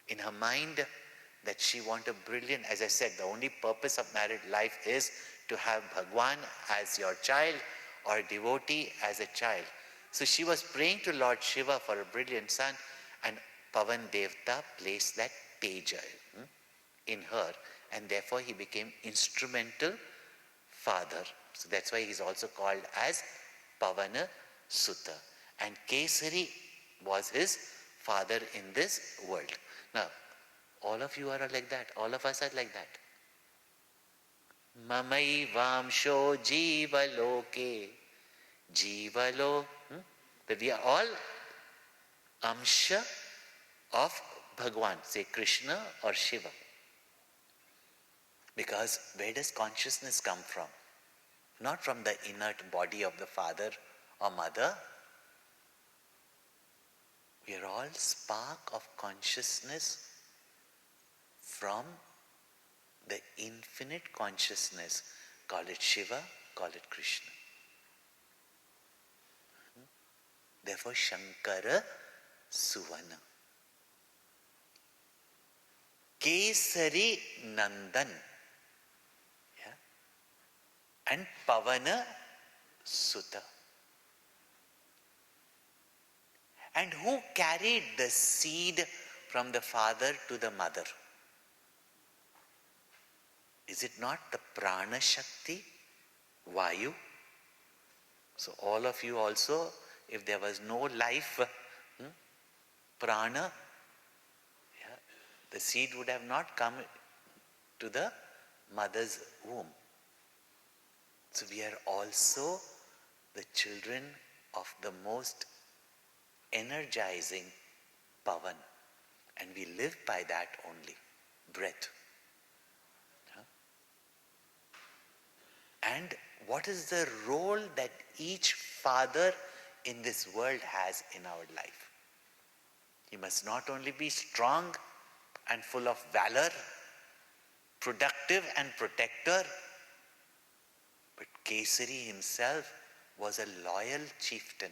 in her mind that she wanted a brilliant, as I said, the only purpose of married life is to have Bhagwan as your child or a devotee as a child. So she was praying to Lord Shiva for a brilliant son, and Pavan Devta placed that teja in her, and therefore he became instrumental father. So that's why he's also called as Pavana Sutta. And Kesari was his father in this world. Now, all of you are like that. All of us are like that. Mamai vamsho jivaloke. Jivalo. That we are all amsha of Bhagwan. Say Krishna or Shiva. Because where does consciousness come from? Not from the inert body of the father or mother. We are all spark of consciousness from the infinite consciousness. Call it Shiva, call it Krishna. Therefore, Shankara Suvana. Kesari Nandan. Yeah? And Pavana Sutta. And who carried the seed from the father to the mother? Is it not the prana shakti, Vayu? So all of you also, if there was no life, prana, yeah, the seed would have not come to the mother's womb. So we are also the children of the most energizing pavan, and we live by that only, breath. And what is the role that each father in this world has in our life? He must not only be strong and full of valor, productive and protector, but Kesari himself was a loyal chieftain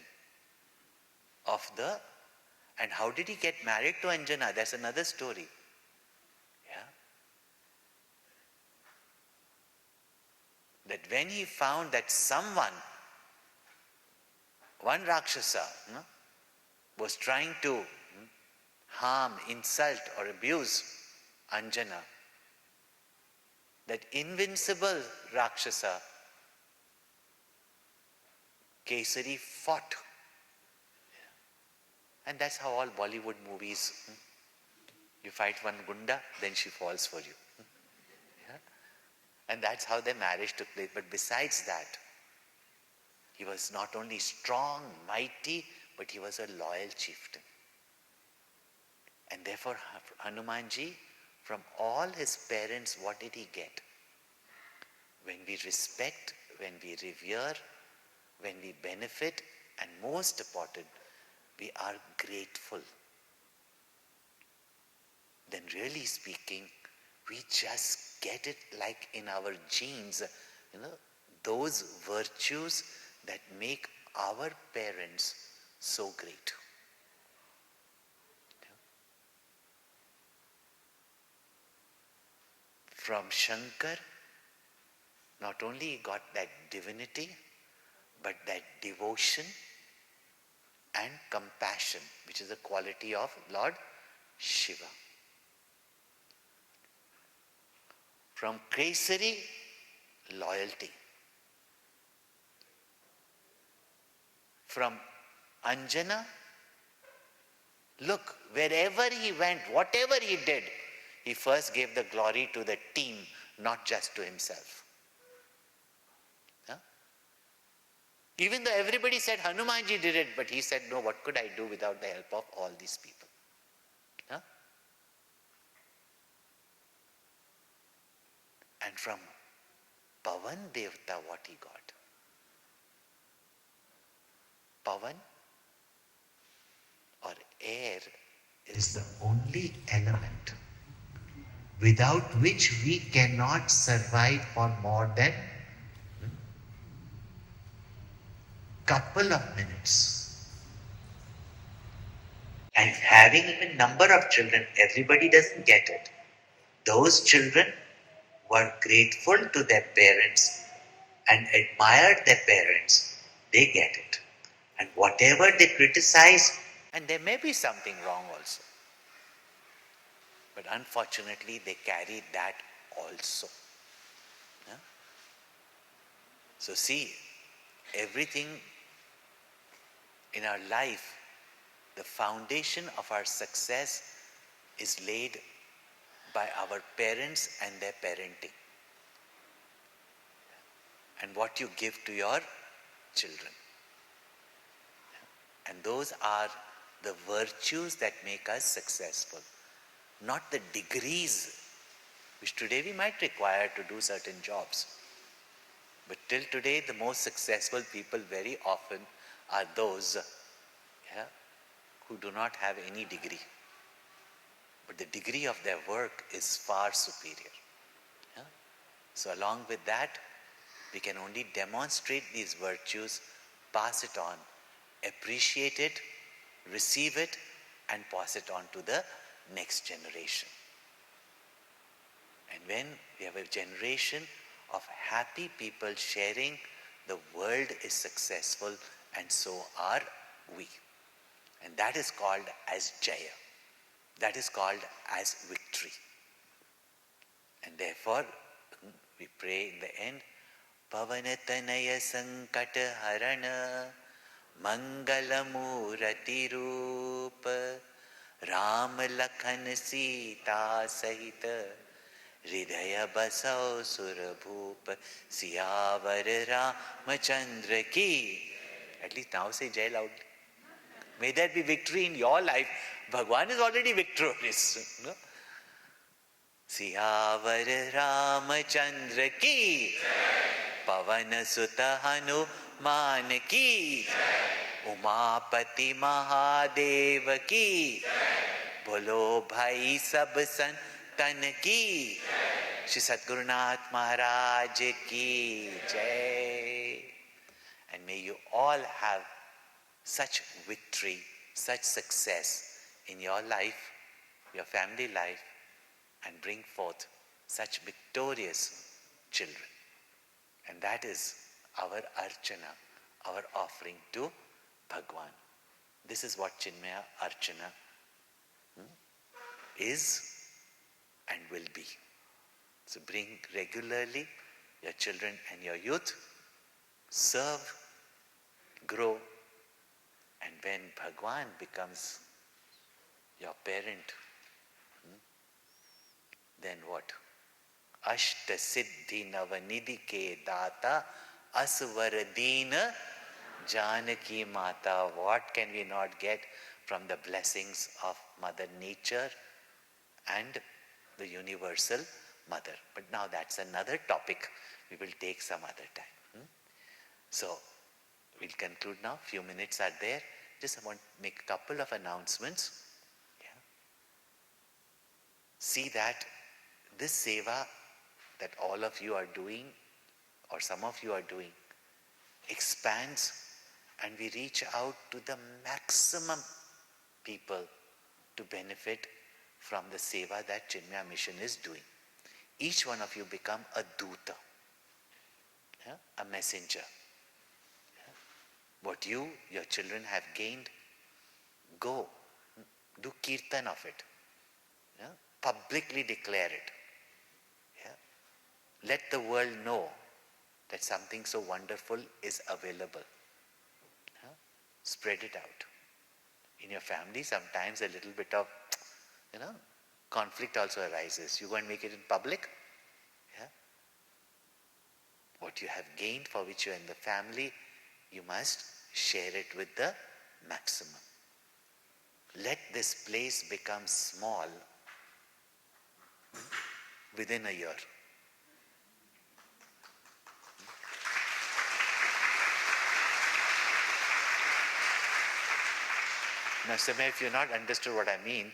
of the. And how did he get married to Anjana? That's another story. Yeah. That when he found that someone, one Rakshasa, was trying to harm, insult, or abuse Anjana, that invincible Rakshasa, Kesari, fought. And that's how all Bollywood movies, you fight one gunda, then she falls for you. Yeah? And that's how their marriage took place. But besides that, he was not only strong, mighty, but he was a loyal chieftain. And therefore, Hanumanji, from all his parents, what did he get? When we respect, when we revere, when we benefit, and most important, we are grateful, then really speaking, we just get it like in our genes, those virtues that make our parents so great. From Shankar, not only he got that divinity, but that devotion and compassion, which is a quality of Lord Shiva. From Kesari, loyalty. From Anjana, look, wherever he went, whatever he did, he first gave the glory to the team, not just to himself. Huh? Even though everybody said Hanumanji did it, but he said, no, what could I do without the help of all these people? Huh? And from Pavan Devta, what he got? Pavan or air is the only element without which we cannot survive for more than couple of minutes. And having even number of children, everybody doesn't get it. Those children were grateful to their parents and admired their parents, they get it. And whatever they criticize, and there may be something wrong also, but unfortunately they carry that also. Yeah? So see, everything in our life, the foundation of our success is laid by our parents and their parenting. And what you give to your children. And those are the virtues that make us successful, not the degrees which today we might require to do certain jobs. But till today, the most successful people very often are those who do not have any degree. But the degree of their work is far superior. Yeah? So along with that, we can only demonstrate these virtues, pass it on, appreciate it, receive it, and pass it on to the next generation. And when we have a generation of happy people sharing, the world is successful, and so are we. And that is called as Jaya. That is called as victory. And therefore, we pray in the end, Pavanatanaya Sankata Harana Mangalamurati Rupa Ram Lakhan Sita Sahita Hridaya Basau Surabhupa Siyavar Ramachandra Ki. At least now say Jai loudly. May there be victory in your life. Bhagwan is already victorious. No? Siyavar Ramachandra Ki. Pavan Sutta Hanuman Ki. Umapati Mahadeva Ki. Bolo Bhai Sab Santan Ki. Shri Sadgurunath Maharaj Ki Jai. And may you all have such victory, such success in your life, your family life, and bring forth such victorious children. And that is our archana, our offering to Bhagwan. This is what Chinmaya Archana is and will be. So bring regularly your children and your youth, serve, grow, and when Bhagwan becomes your parent, then what? Ashta Siddhi Navanidhi Ke Data Asvaradina Janaki Mata. What can we not get from the blessings of Mother Nature and the Universal Mother? But now that's another topic we will take some other time. So we'll conclude now. Few minutes are there. Just I want to make a couple of announcements. Yeah. See that this seva that all of you are doing, or some of you are doing, expands, and we reach out to the maximum people to benefit from the seva that Chinmaya Mission is doing. Each one of you become a duta, a messenger. What you, your children have gained, go, do kirtan of it. Publicly declare it. Let the world know that something so wonderful is available. Spread it out. In your family, sometimes a little bit of, conflict also arises. You go and make it in public. What you have gained, for which you are in the family, you must share it with the maximum. Let this place become small within a year. Now, some of you have not understood what I mean,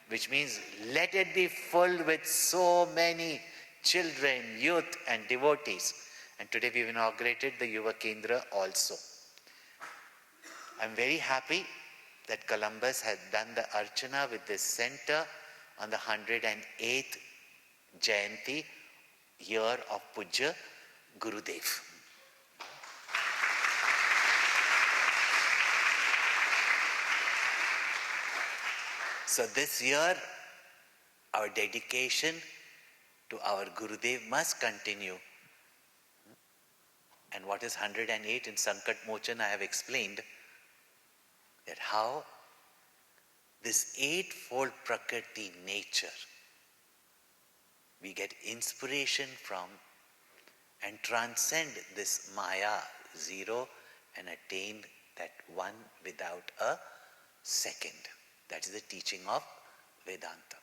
which means let it be full with so many children, youth and devotees. And today we've inaugurated the Yuva Kendra also. I'm very happy that Columbus has done the Archana with this center on the 108th Jayanti year of Pujya Gurudev. So this year, our dedication to our Gurudev must continue. And what is 108 in Sankat Mochan, I have explained that how this eightfold Prakriti nature, we get inspiration from and transcend this Maya zero and attain that one without a second. That is the teaching of Vedanta.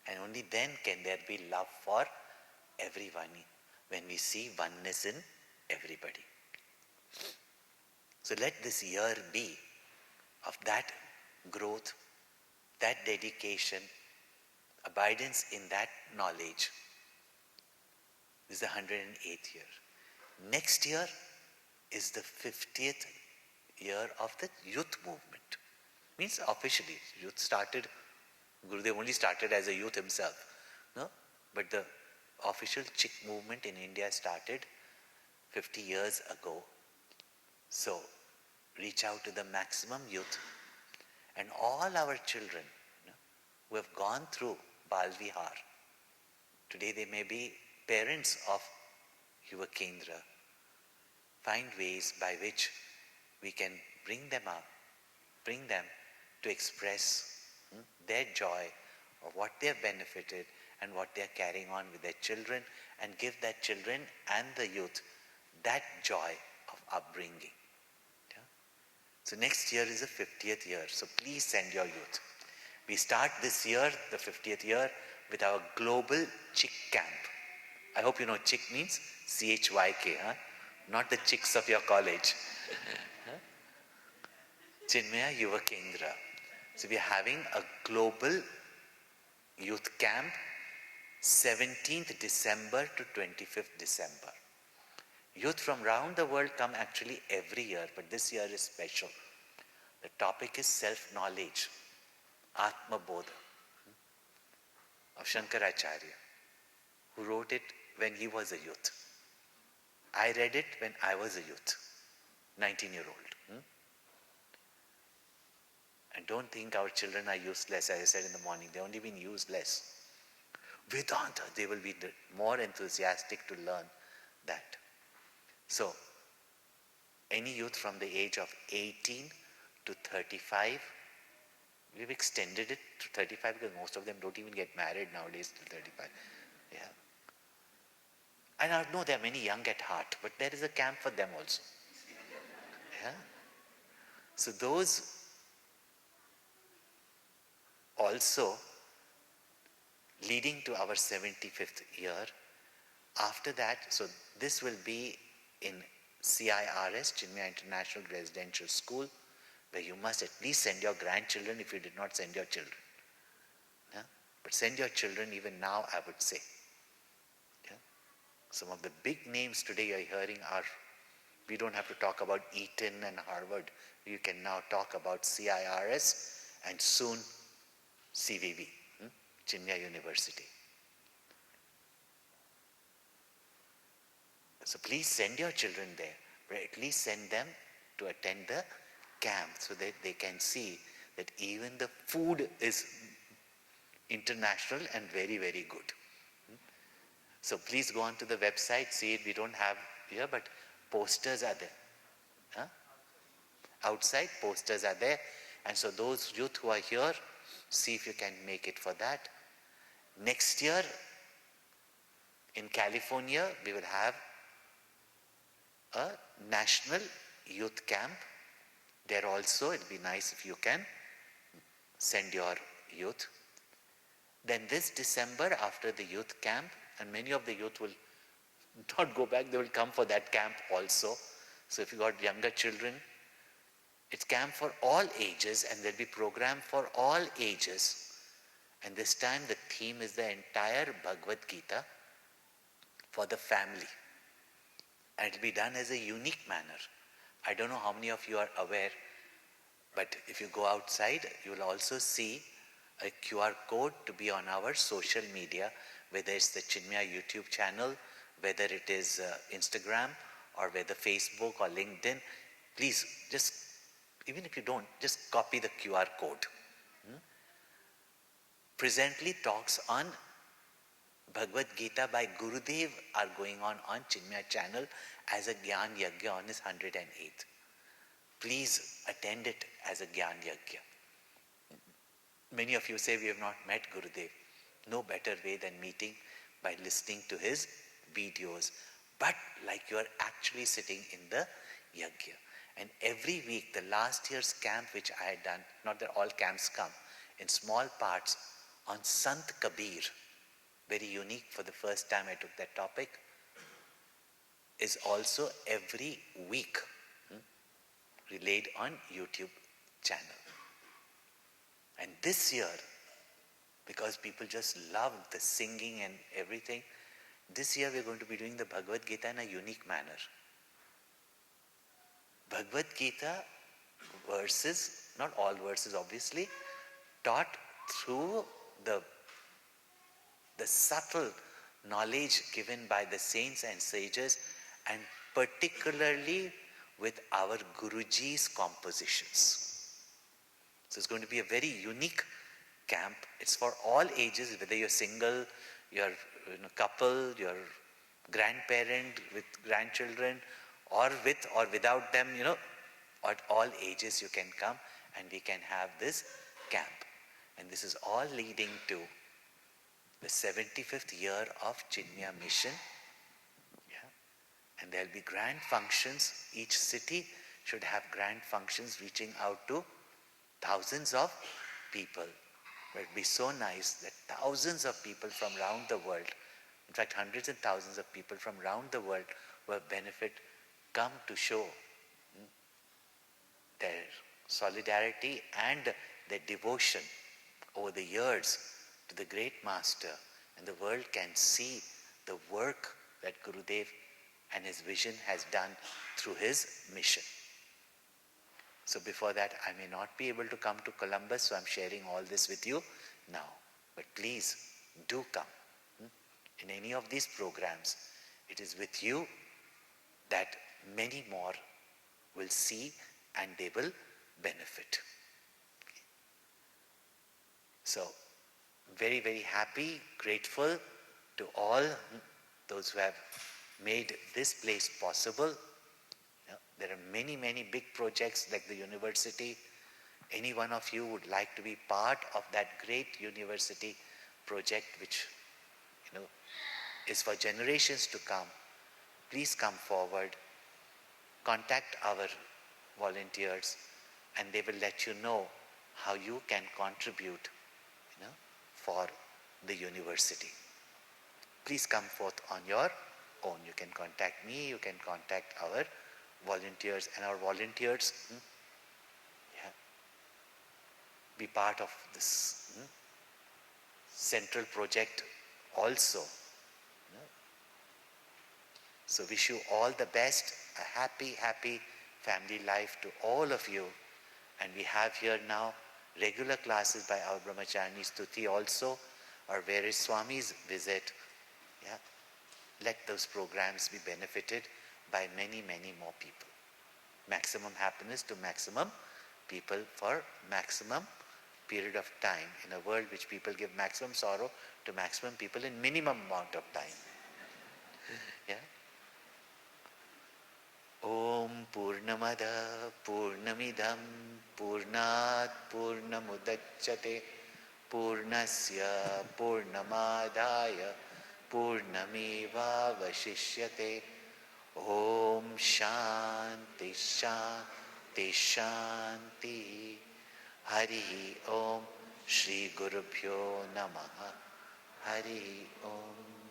And only then can there be love for everyone, when we see oneness in everybody. So let this year be of that growth, that dedication, abidance in that knowledge. This is the 108th year. Next year is the 50th year of the youth movement. Means officially, youth started, Gurudev only started as a youth himself. No? But the official Chik movement in India started 50 years ago. So, reach out to the maximum youth and all our children, who have gone through Bal Vihar. Today they may be parents of Yuva Kendra. Find ways by which we can bring them up, bring them to express their joy of what they have benefited and what they are carrying on with their children, and give their children and the youth that joy of upbringing. Yeah? So next year is the 50th year, so please send your youth. We start this year, the 50th year, with our global chick camp. I hope you know chick means CHYK, huh? Not the chicks of your college. Chinmaya Yuva Kendra. So we are having a global youth camp 17th December to 25th December. Youth from around the world come actually every year, but this year is special. The topic is self-knowledge, Atma Bodha, of Shankaracharya, who wrote it when he was a youth. I read it when I was a youth, 19-year-old. And don't think our children are useless, as I said in the morning. They've only been used less. Vedanta, they will be more enthusiastic to learn that. So, any youth from the age of 18 to 35, we've extended it to 35 because most of them don't even get married nowadays till 35. Yeah. And I know there are many young at heart, but there is a camp for them also. Yeah. So those also leading to our 75th year. After that, so this will be in CIRS, Chinmaya International Residential School, where you must at least send your grandchildren if you did not send your children. Yeah? But send your children even now, I would say. Yeah? Some of the big names today you're hearing are, we don't have to talk about Eton and Harvard. You can now talk about CIRS and soon CVV, Chinmaya University. So please send your children there, but at least send them to attend the camp so that they can see that even the food is international and very, very good. So please go on to the website, see it. We don't have here, but posters are there. Huh? Outside, posters are there. And so those youth who are here, see if you can make it for that. Next year, in California, we will have a national youth camp. There also, it'll be nice if you can send your youth. Then this December, after the youth camp, and many of the youth will not go back, they will come for that camp also. So if you got younger children, it's camp for all ages, and there'll be program for all ages. And this time the theme is the entire Bhagavad Gita for the family. And it'll be done as a unique manner. I don't know how many of you are aware, but if you go outside, you will also see a QR code to be on our social media, whether it's the Chinmaya YouTube channel, whether it is Instagram, or whether Facebook or LinkedIn. Please, just, even if you don't, just copy the QR code. Presently, talks on Bhagavad Gita by Gurudev are going on Chinmaya channel as a Gyan Yagya on his 108th. Please attend it as a Gyan Yagya. Many of you say we have not met Gurudev. No better way than meeting by listening to his videos, but like you are actually sitting in the Yagya. And every week, the last year's camp which I had done, not that all camps come, in small parts on Sant Kabir, very unique, for the first time I took that topic, is also every week relayed on YouTube channel. And this year, because people just love the singing and everything, this year we're going to be doing the Bhagavad Gita in a unique manner. Bhagavad Gita verses, not all verses obviously, taught through the subtle knowledge given by the saints and sages, and particularly with our Guruji's compositions. So it's going to be a very unique camp. It's for all ages, whether you're single, you're couple, you're grandparent with grandchildren, or with or without them, at all ages you can come and we can have this camp. And this is all leading to the 75th year of Chinmaya mission. Yeah. And there'll be grand functions. Each city should have grand functions reaching out to thousands of people. But it'd be so nice that thousands of people from around the world, in fact hundreds and thousands of people from around the world who have benefit, come to show their solidarity and their devotion over the years to the great master, and the world can see the work that Gurudev and his vision has done through his mission. So before that, I may not be able to come to Columbus, so I'm sharing all this with you now. But please do come. In any of these programs, it is with you that many more will see and they will benefit. So, very, very happy, grateful to all those who have made this place possible. There are many, many big projects like the university. Any one of you would like to be part of that great university project which is for generations to come, please come forward, contact our volunteers, and they will let you know how you can contribute for the university. Please come forth on your own. You can contact me, you can contact our volunteers, and our volunteers be part of this central project also. So wish you all the best, a happy, happy family life to all of you. And we have here now regular classes by our Brahmachari Stuti also, or where is Swami's visit. Let those programs be benefited by many, many more people. Maximum happiness to maximum people for maximum period of time, in a world which people give maximum sorrow to maximum people in minimum amount of time. Om Purnamada Purnamidam Purnat Purnamudachyate Purnasya Purnamadaya Purnameva Vashishyate. Om Shanti Shanti Shanti. Hari Om. Shri Gurubhyo Namaha. Hari Om.